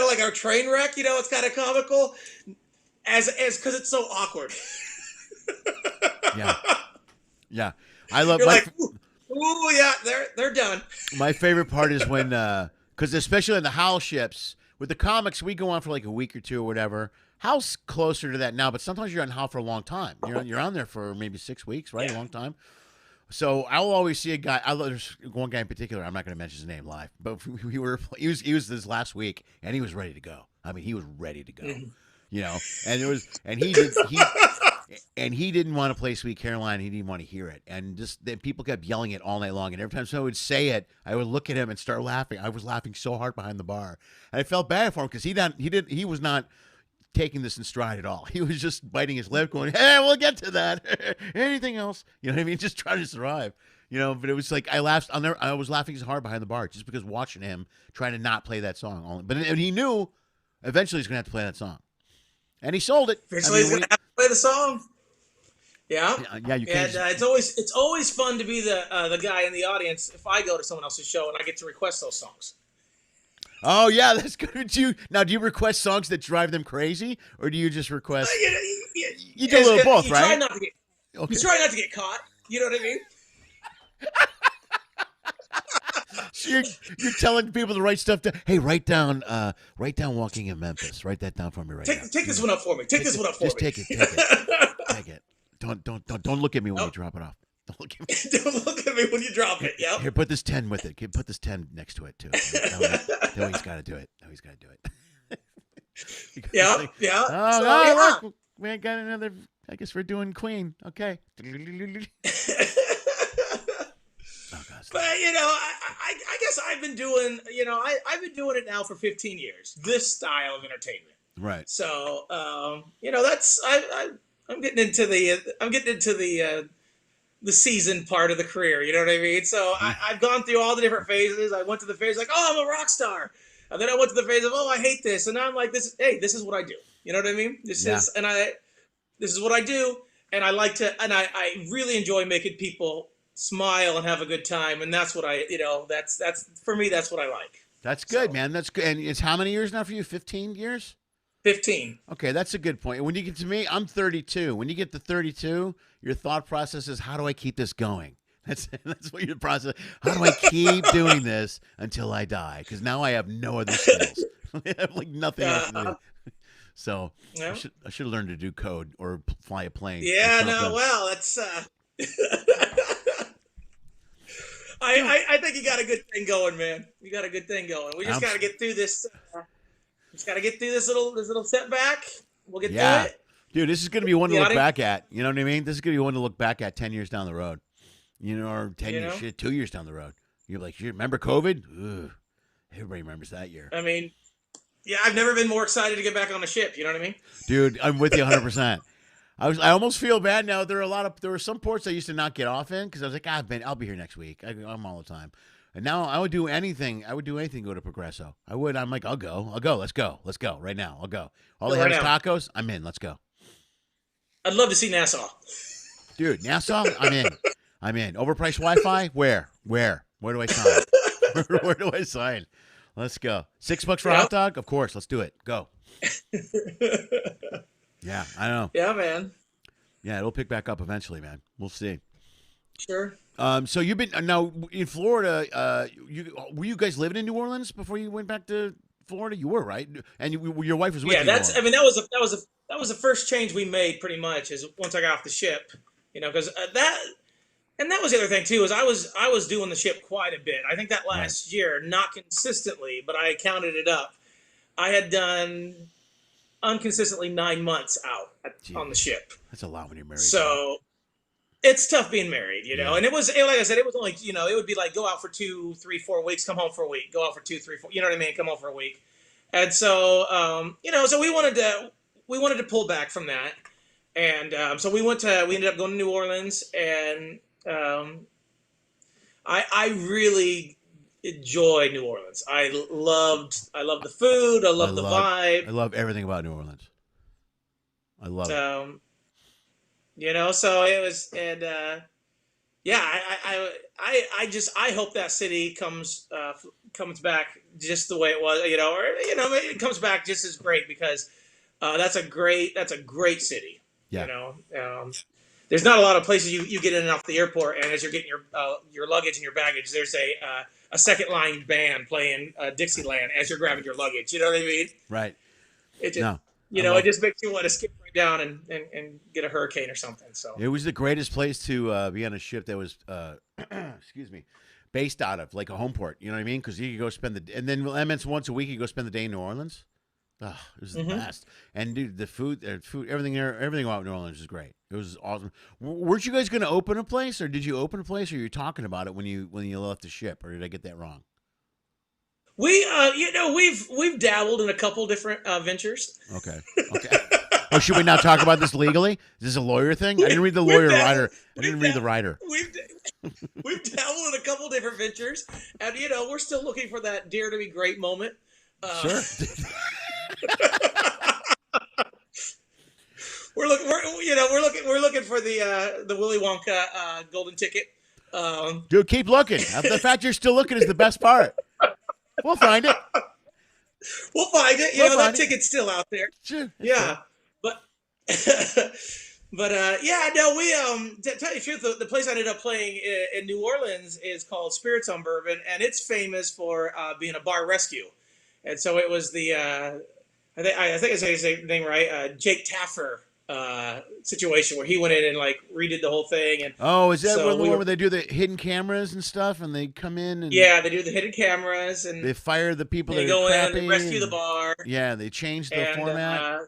like our train wreck. It's kind of comical, as because it's so awkward. Yeah. I love. You're like, ooh, yeah, they're done. My favorite part is when, because especially in the Howl ships with the comics, we go on for like a week or two or whatever. Howl's closer to that now, but sometimes you're on Howl for a long time. You're on there for maybe 6 weeks, right? Yeah. A long time. So I'll always see a guy. There's one guy in particular. I'm not going to mention his name live, but he was this last week, and he was ready to go. I mean, he was ready to go. And he didn't want to play Sweet Caroline. He didn't want to hear it, and just then people kept yelling it all night long. And every time someone would say it, I would look at him and start laughing. I was laughing so hard behind the bar, and I felt bad for him because he was not taking this in stride at all. He was just biting his lip, going, "Hey, we'll get to that." Anything else? You know what I mean? Just trying to survive. But it was like I was laughing so hard behind the bar just because watching him trying to not play that song. But he knew eventually he's going to have to play that song, and he sold it. Eventually, he's going to have to play the song. Yeah. You can't. And it's always fun to be the guy in the audience if I go to someone else's show and I get to request those songs. Oh yeah, that's good. Do you request songs that drive them crazy, or do you just request? You do a little both, right? You try not to get caught. You know what I mean? So you're telling people the right stuff. Hey, write down "Walking in Memphis." Write that down for me right now. Take this one up for me. This one up for me. Just take it. Take it. Don't look at me when you drop it off. Don't look at me. Don't look at me when you drop it. Yep. Here, put this 10 with it. Put this 10 next to it too. No, he's got to do it. Yeah. Look, we got another. I guess we're doing Queen. Okay. But I guess I've been doing I've been doing it now for 15 years. This style of entertainment. Right. So that's I'm getting into the season part of the career. You know what I mean? So I've gone through all the different phases. I went to the phase like, oh, I'm a rock star, and then I went to the phase of, oh, I hate this, and now I'm like, this is what I do. You know what I mean? This is what I do, and I like to, and I really enjoy making people smile and have a good time, and that's what that's for me. That's what I like. That's good, man. That's good. And it's how many years now for you? 15 years? 15. Okay, that's a good point. When you get to me, I'm 32. When you get to 32, your thought process is, how do I keep this going? That's what your process. How do I keep doing this until I die? Because now I have no other skills. I have like nothing else to do. So yeah. I should learn to do code or fly a plane. Yeah, well, that's. I think you got a good thing going, man. You got a good thing going. We just got to get through this. Just got to get through this little setback. We'll get through it. Dude, this is going to be one to look back at. You know what I mean? This is going to be one to look back at 10 years down the road. Or 10 years, 2 years down the road. You're like, you remember COVID? Ugh. Everybody remembers that year. I mean, yeah, I've never been more excited to get back on a ship. You know what I mean? Dude, I'm with you 100%. I almost feel bad now. There were some ports I used to not get off in because I was like, I'll be here next week. I'm all the time. And now I would do anything. I would do anything to go to Progresso. I would. I'm like, I'll go. Let's go right now. I'll go. All they have is tacos. I'm in. Let's go. I'd love to see Nassau. Dude, Nassau. I'm in. Overpriced Wi-Fi. Where do I sign? Where do I sign? Let's go. $6 for a hot dog. Of course. Let's do it. Go. Yeah, I know. Yeah, man. Yeah, it'll pick back up eventually, man. We'll see. Sure. So you've been now in Florida. Were you guys living in New Orleans before you went back to Florida? You were, right? And your wife was with you. Yeah, that was the first change we made pretty much. Is once I got off the ship, because that was the other thing too. Is I was doing the ship quite a bit. I think that last year, not consistently, but I counted it up. I had done unconsistently 9 months out on the ship. That's a lot when you're married. So it's tough being married, and it was, like I said, it was only, it would be like go out for 2, 3, 4 weeks, come home for a week, go out for 2, 3, 4, you know what I mean? Come home for a week. And so, so we wanted to pull back from that. And so we ended up going to New Orleans, and I really, enjoy New Orleans. I loved the food. I loved the vibe. I love everything about New Orleans. I love it. You know, so it was, and yeah, I hope that city comes back just the way it was, you know, or maybe it comes back just as great, because that's a great city. Yeah. You know, there's not a lot of places you get in and off the airport, and as you're getting your luggage and your baggage, there's a second line band playing Dixieland as you're grabbing your luggage. You know what I mean? Right. It just, it just makes you want to skip right down and get a hurricane or something. So it was the greatest place to be on a ship that was, excuse me, based out of, like a home port. You know what I mean? Because you could go spend and then that meant once a week you go spend the day in New Orleans. Oh, it was the best. And dude, the food, everything about New Orleans is great. It was awesome. Weren't you guys going to open a place, or did you open a place, or you talking about it when you left the ship, or did I get that wrong? We, we've dabbled in a couple different ventures. Okay. Oh, should we not talk about this legally? Is this a lawyer thing? I didn't read the lawyer rider. I didn't read the rider. We've dabbled in a couple different ventures, and we're still looking for that dare to be great moment. Sure. We're looking for the Willy Wonka golden ticket. Dude, keep looking. The fact you're still looking is the best part. We'll find it. We'll find it. That ticket's still out there. Sure. Yeah, but to tell you the truth, the place I ended up playing in New Orleans is called Spirits on Bourbon, and it's famous for being a bar rescue. And so it was the I think I say his name right, Jake Taffer situation where he went in and like redid the whole thing. And is that the one where they do the hidden cameras and stuff, and they come in and they do the hidden cameras and they fire the people that go in and rescue the bar. Yeah, they changed the format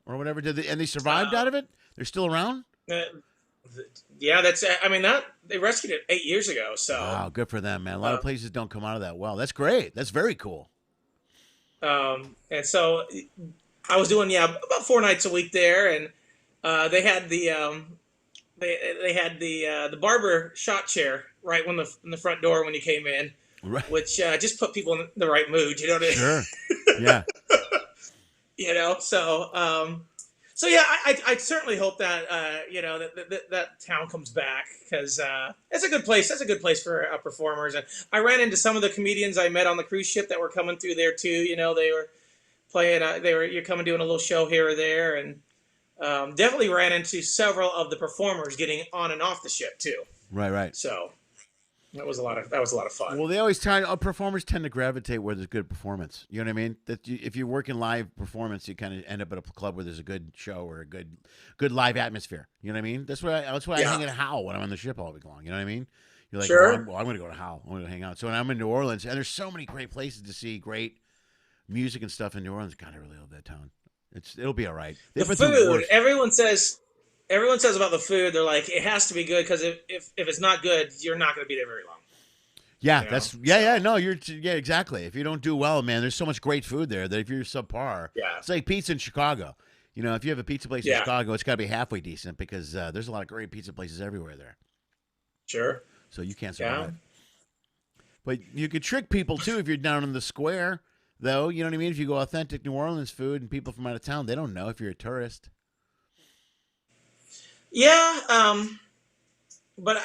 or whatever. And they survived out of it. They're still around. That's. I mean they rescued it 8 years ago. So wow, good for them, man. A lot of places don't come out of that well. That's great. That's very cool. And so I was doing about 4 nights a week there, and they had the the barber shot chair right in the front door when you came in, right. Which just put people in the right mood. You know what I mean? Sure. Yeah. So yeah, I certainly hope that that town comes back, because it's a good place. That's a good place for performers. And I ran into some of the comedians I met on the cruise ship that were coming through there too. They were playing. You're coming doing a little show here or there, and definitely ran into several of the performers getting on and off the ship too. Right. So that was a lot of fun. Well, they always performers tend to gravitate where there's good performance. You know what I mean? If you're working live performance, you kind of end up at a club where there's a good show or a good live atmosphere. You know what I mean? That's why I hang at Howl when I'm on the ship all week long. You know what I mean? You're like, sure. I'm going to go to Howl. I'm going to hang out. So when I'm in New Orleans, and there's so many great places to see great music and stuff in New Orleans. God, I really love that town. It'll be all right. The food. Everyone says about the food, they're like, it has to be good, because if it's not good, you're not going to be there very long. Yeah, No, exactly. If you don't do well, man, there's so much great food there that if you're subpar, it's like pizza in Chicago. If you have a pizza place in Chicago, it's got to be halfway decent, because there's a lot of great pizza places everywhere there. Sure. So you can't survive. But you could trick people too if you're down in the square, though. You know what I mean? If you go authentic New Orleans food, and people from out of town, they don't know if you're a tourist. Yeah, but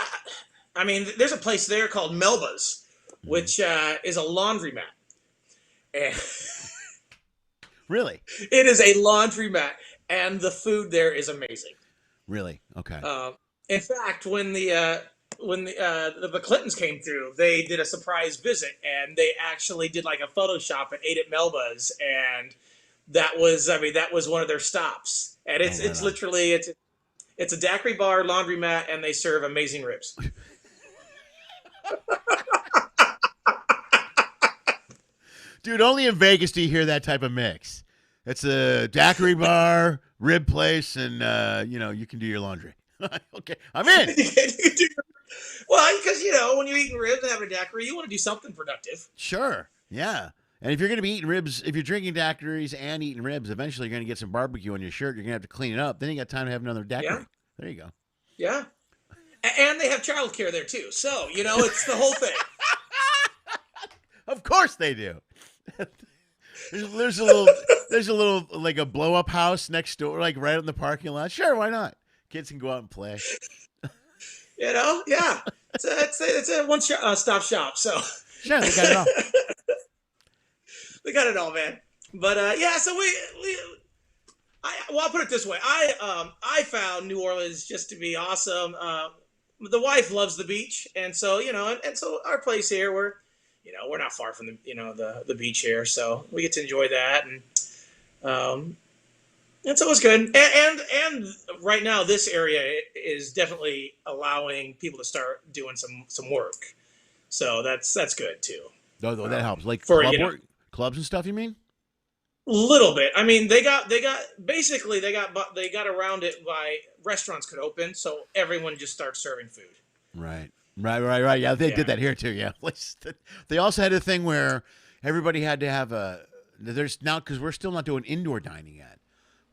I mean, there's a place there called Melba's, which is a laundromat. And really? It is a laundromat, and the food there is amazing. Really? Okay. In fact, when the Clintons came through, they did a surprise visit, and they actually did like a Photoshop and ate at Melba's, and that was one of their stops. And it's literally it's a daiquiri bar, laundromat, and they serve amazing ribs. Dude, only in Vegas do you hear that type of mix. It's a daiquiri bar, rib place, and you can do your laundry. Okay, I'm in. Well, because when you're eating ribs and having a daiquiri, you want to do something productive. Sure, yeah. And if you're going to be eating ribs, if you're drinking daiquiris and eating ribs, eventually you're going to get some barbecue on your shirt. You're going to have to clean it up. Then you got time to have another daiquiri. Yeah. There you go. Yeah. And they have childcare there too. So, it's the whole thing. Of course they do. There's a little like a blow up house next door, like right in the parking lot. Sure, why not? Kids can go out and play. Yeah. It's a one stop shop. So Sure, they got it all. they got it all, man. But yeah, so I'll put it this way. I found New Orleans just to be awesome. The wife loves the beach, and so and so our place here, we're not far from the beach here, so we get to enjoy that, and so it's good. And right now, this area is definitely allowing people to start doing some work, so that's good too. No, that helps. Like for clubs and stuff. You mean? Little bit. I mean, they got around it by restaurants could open, so everyone just starts serving food. Right. Yeah, they did that here too. Yeah. They also had a thing where everybody had to have there's now, because we're still not doing indoor dining yet.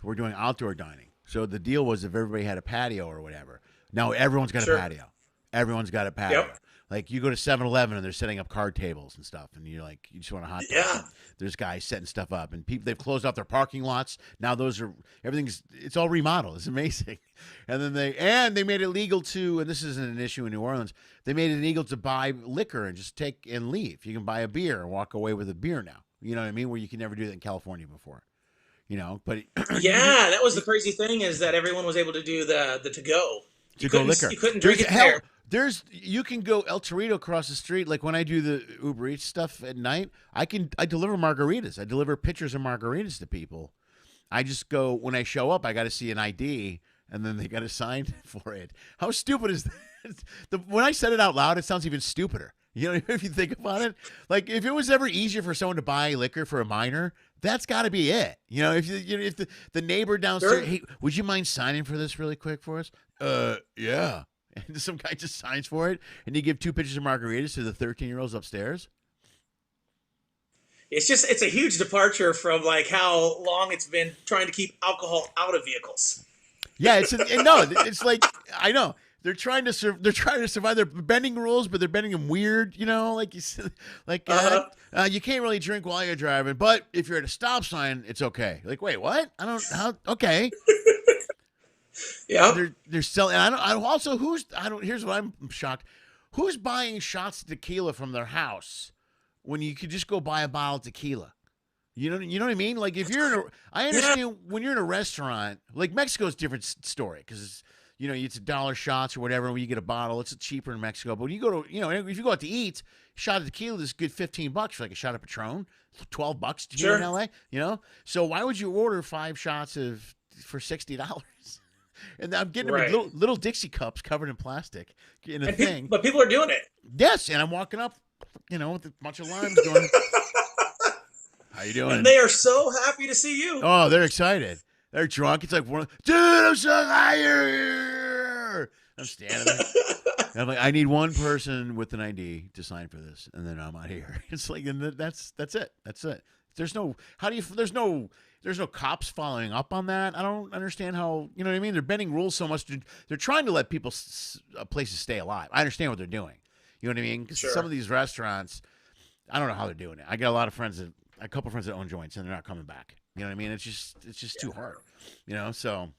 We're doing outdoor dining. So the deal was if everybody had a patio or whatever. Now everyone's got a patio. Everyone's got a patio. Yep. Like you go to 7-Eleven and they're setting up card tables and stuff, and you're like, you just want a hot dog. Yeah. There's guys setting stuff up, and they've closed off their parking lots. Now it's all remodeled. It's amazing. And then they made it legal to, and this isn't an issue in New Orleans, they made it illegal to buy liquor and just take and leave. You can buy a beer and walk away with a beer now. You know what I mean? Where you can never do that in California before. But yeah, that was the crazy thing, is that everyone was able to do the to-go. Liquor. You couldn't drink it there. You can go El Torito across the street. Like when I do the Uber Eats stuff at night, I deliver margaritas. I deliver pitchers of margaritas to people. I just go, when I show up, I got to see an ID, and then they got to sign for it. How stupid is that? When I said it out loud, it sounds even stupider. You know, if you think about it, like if it was ever easier for someone to buy liquor for a minor, that's got to be it. You know, if the neighbor downstairs, sure. Hey, would you mind signing for this really quick for us? Yeah. And some guy just signs for it, and you give 2 pitchers of margaritas to the 13-year-olds upstairs. It's a huge departure from like how long it's been trying to keep alcohol out of vehicles. Yeah, it's like, I know they're trying to survive. They're bending rules, but they're bending them weird. You know, like you can't really drink while you're driving, but if you're at a stop sign, it's okay. Like, wait, what? Okay. Yeah, they're selling. Here's what I'm shocked. Who's buying shots of tequila from their house when you could just go buy a bottle of tequila? You know what I mean? Like if you're I understand when you're in a restaurant, like Mexico's a different story because it's $1 shots or whatever. When you get a bottle, it's cheaper in Mexico. But when you go to, if you go out to eat, a shot of tequila is good $15 for like a shot of Patron, $12 here in LA. So why would you order 5 shots for $60? And I'm getting them in little Dixie cups covered in plastic in a thing. But people are doing it. Yes, and I'm walking up, with a bunch of limes going, how you doing? And they are so happy to see you. Oh, they're excited. They're drunk. It's like, dude, I'm so tired. I'm standing there. And I'm like, I need one person with an ID to sign for this, and then I'm out here. It's like, and that's it. That's it. There's no cops following up on that. I don't understand how, you know what I mean? They're bending rules so much. They're trying to let places stay alive. I understand what they're doing. You know what I mean? Because some of these restaurants, I don't know how they're doing it. I got a couple friends that own joints, and they're not coming back. You know what I mean? It's just too hard. So,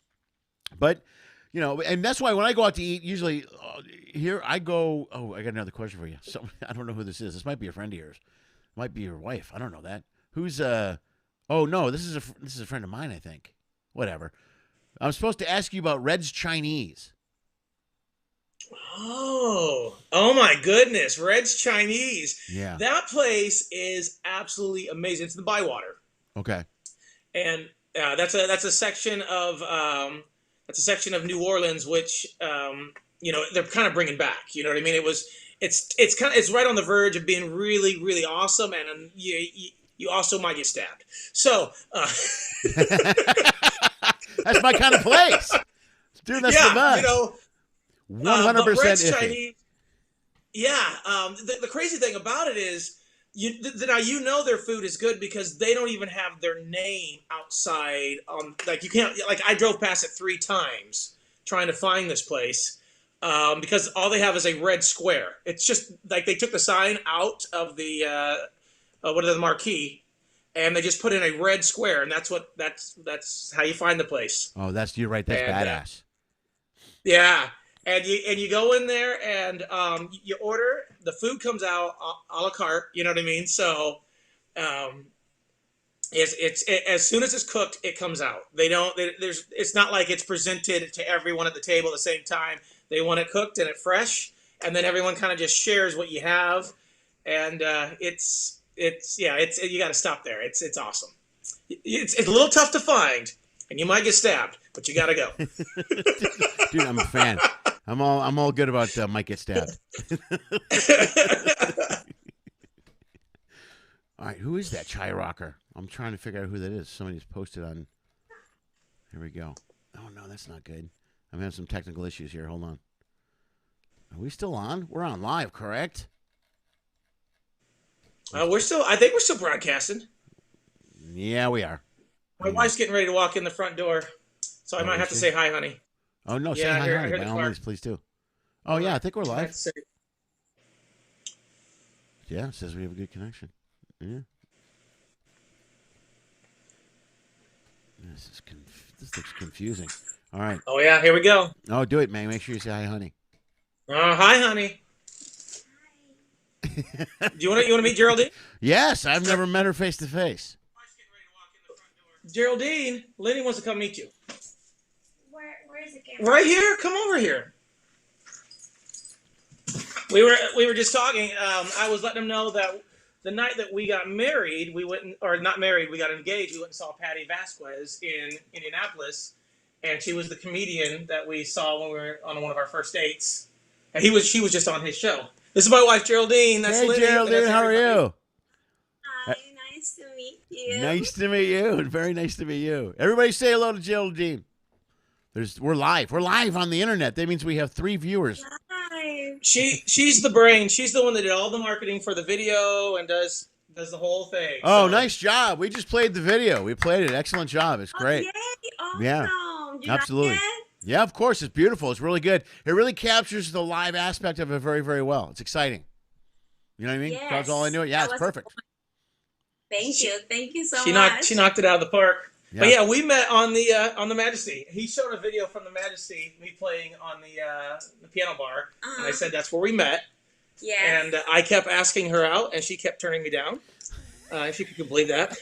but, and that's why when I go out to eat, usually here I go, I got another question for you. So I don't know who this is. This might be a friend of yours. It might be your wife. I don't know that. Who's, oh no, this is a friend of mine, I think. Whatever. I'm supposed to ask you about Red's Chinese. Oh my goodness, Red's Chinese. Yeah. That place is absolutely amazing. It's the Bywater. Okay. And that's a section of New Orleans which they're kind of bringing back. You know what I mean? It's right on the verge of being really, really awesome, and you also might get stabbed. So that's my kind of place, dude. That's the best. 100% Chinese. Yeah. The crazy thing about it is, now their food is good because they don't even have their name outside. Like you can't. Like I drove past it 3 times trying to find this place. Because all they have is a red square. It's just like they took the sign out of the the marquee, and they just put in a red square, and that's how you find the place. Oh, you're right. That's badass. Yeah, and you go in there and you order. The food comes out a la carte. You know what I mean? So, it's as soon as it's cooked, it comes out. It's not like it's presented to everyone at the table at the same time. They want it cooked and it fresh, and then everyone kind of just shares what you have, and you got to stop there. It's awesome. It's a little tough to find, and you might get stabbed, but you got to go. Dude, I'm a fan. I'm all good about might get stabbed. All right, who is that chai rocker? I'm trying to figure out who that is. Somebody's posted on. Here we go. Oh no, that's not good. I'm having some technical issues here. Hold on. Are we still on? We're on live, correct? I think we're still broadcasting. Yeah, we are. My wife's getting ready to walk in the front door, so I might have to say hi, honey. Oh no, say hi, honey. By all means, please do. Oh yeah, I think we're live. Yeah, it says we have a good connection. Yeah. This looks confusing. All right. Oh yeah, here we go. Oh, do it, man. Make sure you say hi, honey. Hi, honey. Do you want to meet Geraldine? Yes, I've never met her face to face. Geraldine, Lenny wants to come meet you. Where is the camera? Right here. Come over here. We were just talking. I was letting him know that the night that we got married, we got engaged. We went and saw Patty Vasquez in Indianapolis, and she was the comedian that we saw when we were on one of our first dates. And she was just on his show. This is my wife, Geraldine. That's hey, Lenny. Geraldine, how are you? Hi, nice to meet you. Nice to meet you. Very nice to meet you. Everybody say hello to Geraldine. We're live. We're live on the internet. That means we have 3 viewers. Hi. She's the brain. She's the one that did all the marketing for the video and does the whole thing. Oh, so. Nice job. We just played the video. We played it. Excellent job. It's great. Yay. Awesome. Yeah. You Absolutely. Like it? Yeah, of course. It's beautiful. It's really good. It really captures the live aspect of it very, very well. It's exciting. You know what I mean? Yes. That's all I knew. Yeah, That it's was perfect. Thank you. Thank you so much. She knocked it out of the park. Yeah. But yeah, we met on the Majesty. He showed a video from the Majesty, me playing on the piano bar, and I said that's where we met. Yes. And I kept asking her out, and she kept turning me down. If you could believe that.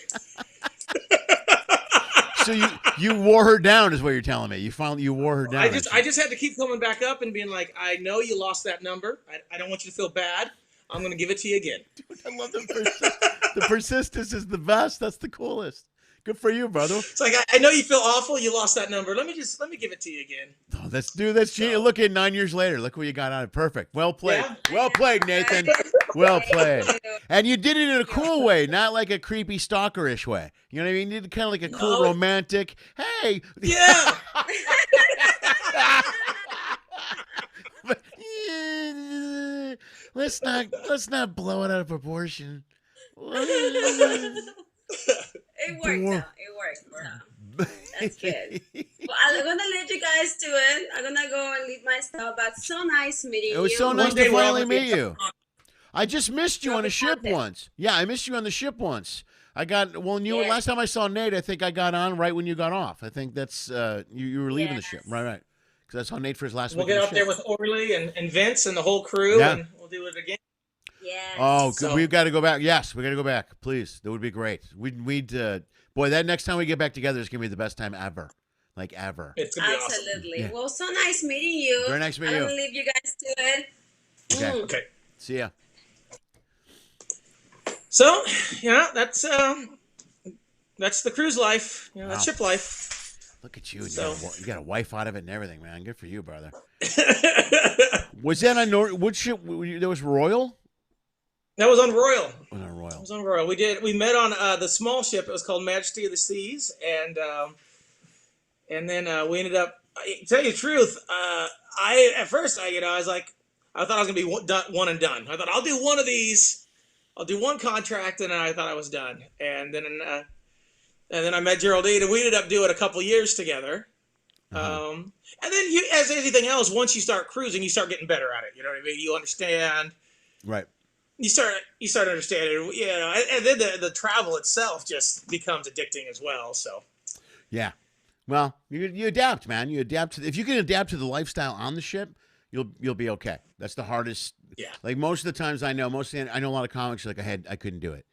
So you wore her down, is what you're telling me. You wore her down. I just had to keep coming back up and being like, I know you lost that number. I don't want you to feel bad. I'm going to give it to you again. Dude, I love the persistence is the best. That's the coolest. Good for you, brother. It's like, I know you feel awful. You lost that number. Let me give it to you again. Oh, that's genius. Look at 9 years later. Look what you got on it. Perfect. Well played. Yeah. Well played, Nathan. Well played. And you did it in a cool way, not like a creepy stalkerish way. You know what I mean? You did kind of like a cool romantic. Hey. Yeah. Let's not blow it out of proportion. It worked out. It worked out. That's good. Well, I'm gonna let you guys do it. I'm gonna go and leave my stuff. But so nice meeting you. It was so One nice day to we're all finally gonna be- meet you. I just missed you on a ship once. Yeah, I missed you on the ship once. Last time I saw Nate, I think I got on right when you got off. I think that's you were leaving the ship. Right. Because I saw Nate for his last We'll week. get up there with Orly and Vince and the whole crew, and we'll do it again. Yes. Oh, So- we've got to go back. Yes, we got to go back. Please, that would be great. Boy, that next time we get back together is gonna be the best time ever. Like ever. It's gonna be awesome. Absolutely. Yeah. Well, so nice meeting you. Very nice meeting I'm you. gonna leave you guys to it. Okay. Okay. See ya. So, yeah, that's the cruise life. You know, that's Wow. ship life. Look at you. So- You got a wife out of it and everything, man. Good for you, brother. Was that on what ship? There was Royal. That was on Royal. It was on Royal. It was on Royal. We met on the small ship. It was called Majesty of the Seas, and then we ended up. To tell you the truth, at first I was like, I thought I was gonna be one and done. I thought I'll do one of these, I'll do one contract, and then I thought I was done. And then I met Geraldine, and we ended up doing a couple years together. And then as anything else, once you start cruising, you start getting better at it. You know what I mean? You understand. Right. you start understanding, you know, and then the travel itself just becomes addicting as well. So Yeah. Well, you adapt, man. You adapt if you can adapt to the lifestyle on the ship, you'll be okay. That's the hardest. yeah, Like most of the times I know a lot of comics like I couldn't do it.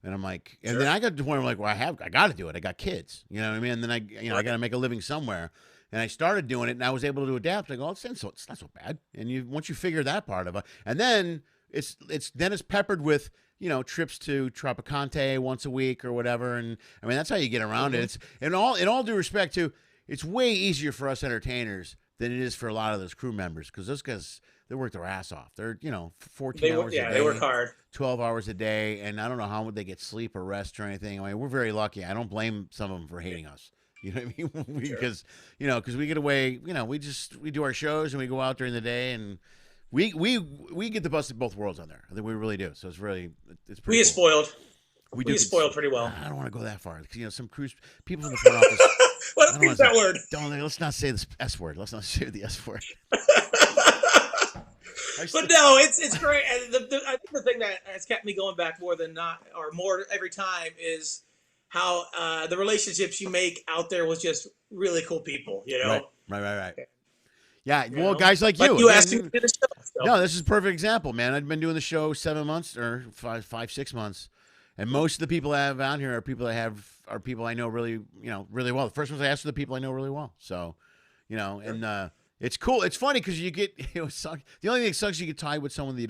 And I'm like, and Sure. then I got to the point where I'm like, well, I got to do it. I got kids, you know what I mean? And then I got to make a living somewhere. And I started doing it, and I was able to adapt. I go, it's not so bad. And once you figure that part of it, and then it's peppered with, you know, trips to Tropicante once a week or whatever. And I mean, that's how you get around it. It's in all due respect to, it's way easier for us entertainers than it is for a lot of those crew members, because those guys, they work their ass off. They're, you know, 14 hours a day. they work hard. 12 hours a day, and I don't know how would they get sleep or rest or anything. I mean, we're very lucky. I don't blame some of them for hating us. You know what I mean? Because, you know, because we get away, you know, we do our shows and we go out during the day, and we get the best of both worlds on there. I think we really do. So it's pretty We get cool. spoiled. We get spoiled pretty well. I don't want to go that far, because, you know, some cruise people from the front office. What is that word? Let's not say the S word. Let's not say the S word. But no, it's great. And I think the thing that has kept me going back more every time is how the relationships you make out there with just really cool people, you know? Right. Yeah, You well, know? guys like Like you. you asked me to do the show. So. No, this is a perfect example, man. I've been doing the show 7 months or 6 months, and most of the people I have on here are people I know really well. The first ones I asked are the people I know really well. So, you know, and it's cool. It's funny because you get, you know, the only thing that sucks, you get tied with someone that you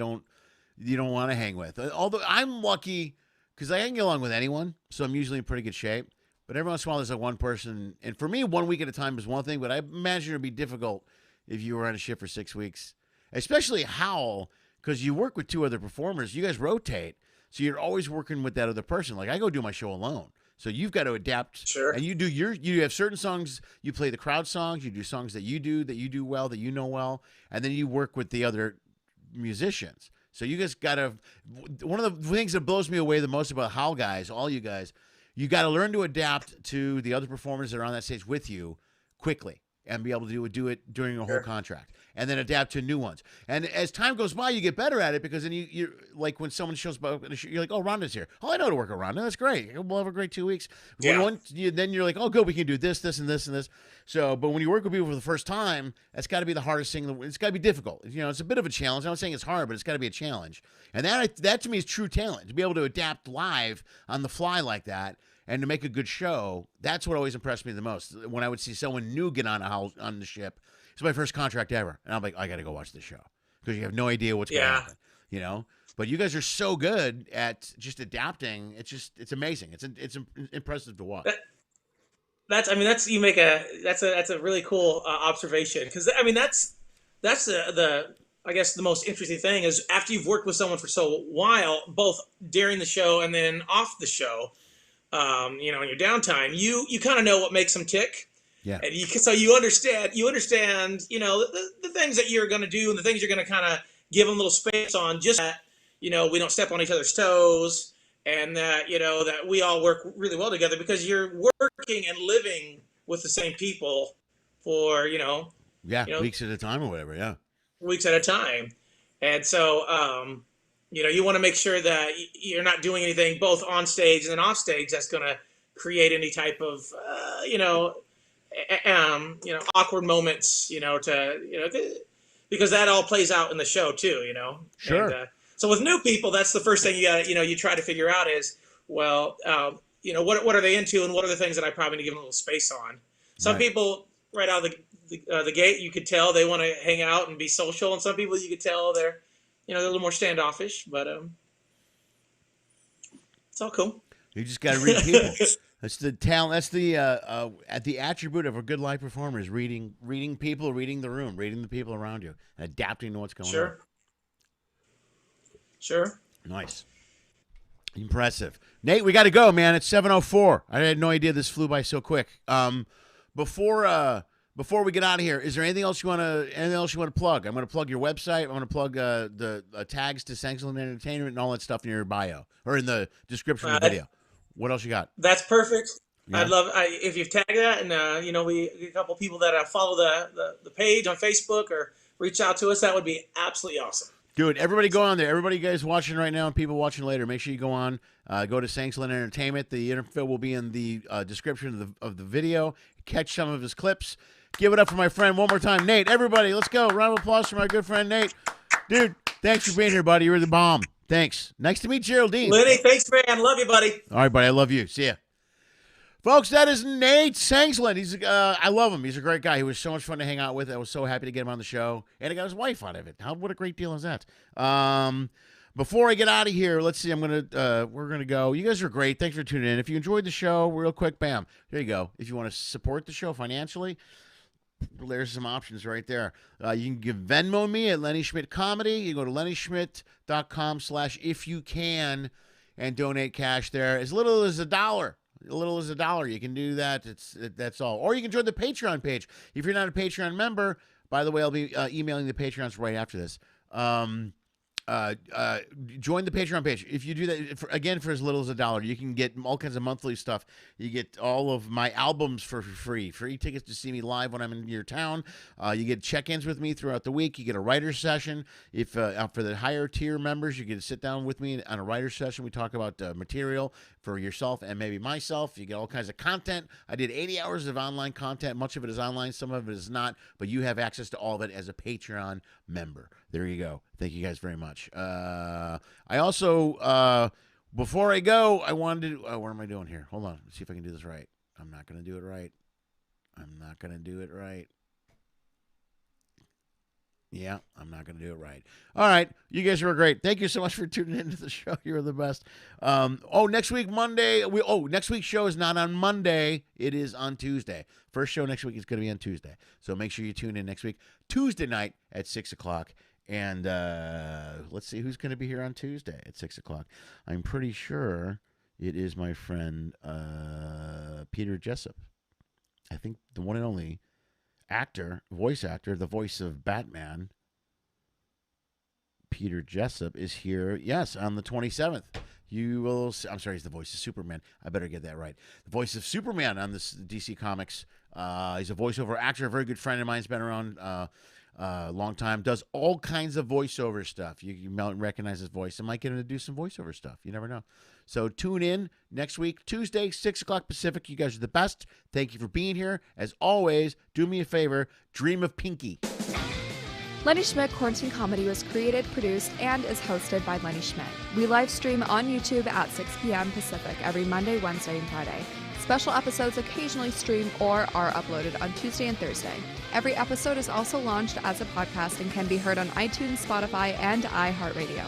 don't want to hang with. Although I'm lucky because I can get along with anyone, so I'm usually in pretty good shape. But every once in a while, there's like one person, and for me, 1 week at a time is one thing. But I imagine it'd be difficult if you were on a ship for 6 weeks, especially Howl, because you work with two other performers. You guys rotate, so you're always working with that other person. Like I go do my show alone. So you've got to adapt, Sure. and you have certain songs, you play the crowd songs, you do songs that you do well, that you know well, and then you work with the other musicians. So you guys got to, one of the things that blows me away the most about Howl guys, all you guys, you got to learn to adapt to the other performers that are on that stage with you quickly and be able to do it during a whole contract, and then adapt to new ones. And as time goes by, you get better at it, because then you're like, when someone shows up, you're like, oh, Rhonda's here. Oh, I know how to work with Rhonda. That's great. We'll have a great 2 weeks. Yeah. Then you're like, oh, good, we can do this, this, and this, and this. So, but when you work with people for the first time, that's got to be the hardest thing. It's got to be difficult. You know, it's a bit of a challenge. I'm not saying it's hard, but it's got to be a challenge. And that to me is true talent, to be able to adapt live on the fly like that. And to make a good show, that's what always impressed me the most. When I would see someone new get on on the ship, it's my first contract ever, and I'm like, I got to go watch this show, because you have no idea what's going to happen, you know. But you guys are so good at just adapting. It's amazing. It's impressive to watch. That's a really cool observation, because I mean that's the I guess the most interesting thing is, after you've worked with someone for so while, both during the show and then off the show. You know, in your downtime, you kind of know what makes them tick. Yeah. And so you understand, you know, the things that you're going to do, and the things you're going to kind of give them a little space on, just that, you know, we don't step on each other's toes, and that, you know, that we all work really well together, because you're working and living with the same people for, you know, weeks at a time or whatever. Yeah. Weeks at a time. And so, you know, you want to make sure that you're not doing anything both on stage and then off stage that's going to create any type of, awkward moments, because that all plays out in the show too, you know. Sure. And, so with new people, that's the first thing you try to figure out is, well, what are they into, and what are the things that I probably need to give them a little space on. Some people right out of the gate, you could tell they want to hang out and be social, and some people you could tell they're a little more standoffish, but it's all cool. You just got to read people. That's the talent. That's the attribute of a good live performer, is reading people, reading the room, reading the people around you, and adapting to what's going on. Sure. Nice. Impressive. Nate, we got to go, man. It's 7:04. I had no idea this flew by so quick. Before we get out of here, is there anything else you want to plug? I'm going to plug your website. I'm going to plug the tags to Sangsland Entertainment and all that stuff in your bio or in the description of the video. What else you got? That's perfect. Yeah. I'd love if you tag that, and we a couple people that follow the page on Facebook or reach out to us. That would be absolutely awesome. Dude, everybody go on there. Everybody guys watching right now and people watching later, make sure you go on. Go to Sangsland Entertainment. The info will be in the description of the video. Catch some of his clips. Give it up for my friend one more time, Nate. Everybody, let's go. Round of applause for my good friend Nate. Dude, thanks for being here, buddy. You're the bomb. Thanks. Nice to meet Geraldine. Lenny, thanks, man. Love you, buddy. All right, buddy. I love you. See ya. Folks, that is Nate Sangsland. I love him. He's a great guy. He was so much fun to hang out with. I was so happy to get him on the show. And I got his wife out of it. What a great deal is that? Before I get out of here, let's see. We're gonna go. You guys are great. Thanks for tuning in. If you enjoyed the show, real quick, bam. There you go. If you want to support the show financially, there's some options right there. You can give Venmo me at Lenny Schmidt Comedy. You go to lennyschmidt.com/ifyoucan and donate cash there. As little as $1. You can do that. That's all. Or you can join the Patreon page. If you're not a Patreon member, by the way, I'll be emailing the Patreons right after this. Join the Patreon page. If you do that, for as little as $1, you can get all kinds of monthly stuff. You get all of my albums for free tickets to see me live when I'm in your town. You get check-ins with me throughout the week. You get a writer's session. If for the higher tier members, you get to sit down with me on a writer's session. We talk about material for yourself and maybe myself. You get all kinds of content. I did 80 hours of online content. Much of it is online. Some of it is not, but you have access to all of it as a Patreon member. There you go. Thank you guys very much. I also, before I go, I wanted to, what am I doing here? Hold on. Let's see if I can do this right. I'm not going to do it right. Yeah, I'm not going to do it right. All right. You guys were great. Thank you so much for tuning into the show. You're the best. Next week, Monday. Next week's show is not on Monday. It is on Tuesday. First show next week is going to be on Tuesday. So make sure you tune in next week, Tuesday night at 6 o'clock. And let's see who's going to be here on Tuesday at 6 o'clock. I'm pretty sure it is my friend Peter Jessup. I think the one and only voice actor, the voice of Batman, Peter Jessup, is here. Yes, on the 27th. You will. I'm sorry, he's the voice of Superman. I better get that right. The voice of Superman on this DC Comics. He's a voiceover actor, a very good friend of mine. He's been around a long time. Does all kinds of voiceover stuff. You might recognize his voice. I might get him to do some voiceover stuff. You never know. So tune in next week, Tuesday, 6 o'clock Pacific. You guys are the best. Thank you for being here. As always, do me a favor. Dream of Pinky. Lenny Schmidt Quarantine Comedy was created, produced, and is hosted by Lenny Schmidt. We live stream on YouTube at 6 p.m. Pacific every Monday, Wednesday, and Friday. Special episodes occasionally stream or are uploaded on Tuesday and Thursday. Every episode is also launched as a podcast and can be heard on iTunes, Spotify, and iHeartRadio.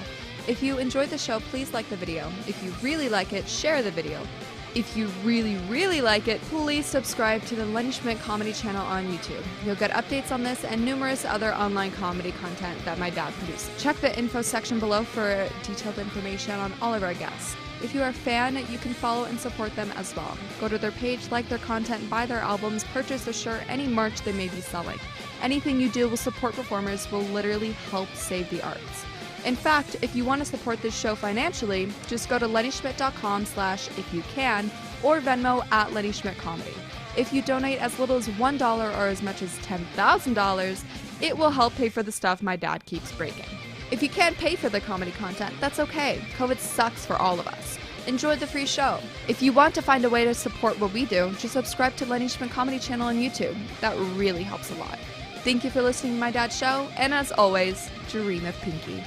If you enjoyed the show, please like the video. If you really like it, share the video. If you really, really like it, please subscribe to the Lenny Schmidt Comedy channel on YouTube. You'll get updates on this and numerous other online comedy content that my dad produces. Check the info section below for detailed information on all of our guests. If you are a fan, you can follow and support them as well. Go to their page, like their content, buy their albums, purchase a shirt, any merch they may be selling. Anything you do will support performers will literally help save the arts. In fact, if you want to support this show financially, just go to lennyschmidt.com/ifyoucan or Venmo at Lenny Schmidt Comedy. If you donate as little as $1 or as much as $10,000, it will help pay for the stuff my dad keeps breaking. If you can't pay for the comedy content, that's okay. COVID sucks for all of us. Enjoy the free show. If you want to find a way to support what we do, just subscribe to Lenny Schmidt Comedy channel on YouTube. That really helps a lot. Thank you for listening to my dad's show, and as always, dream of Pinky.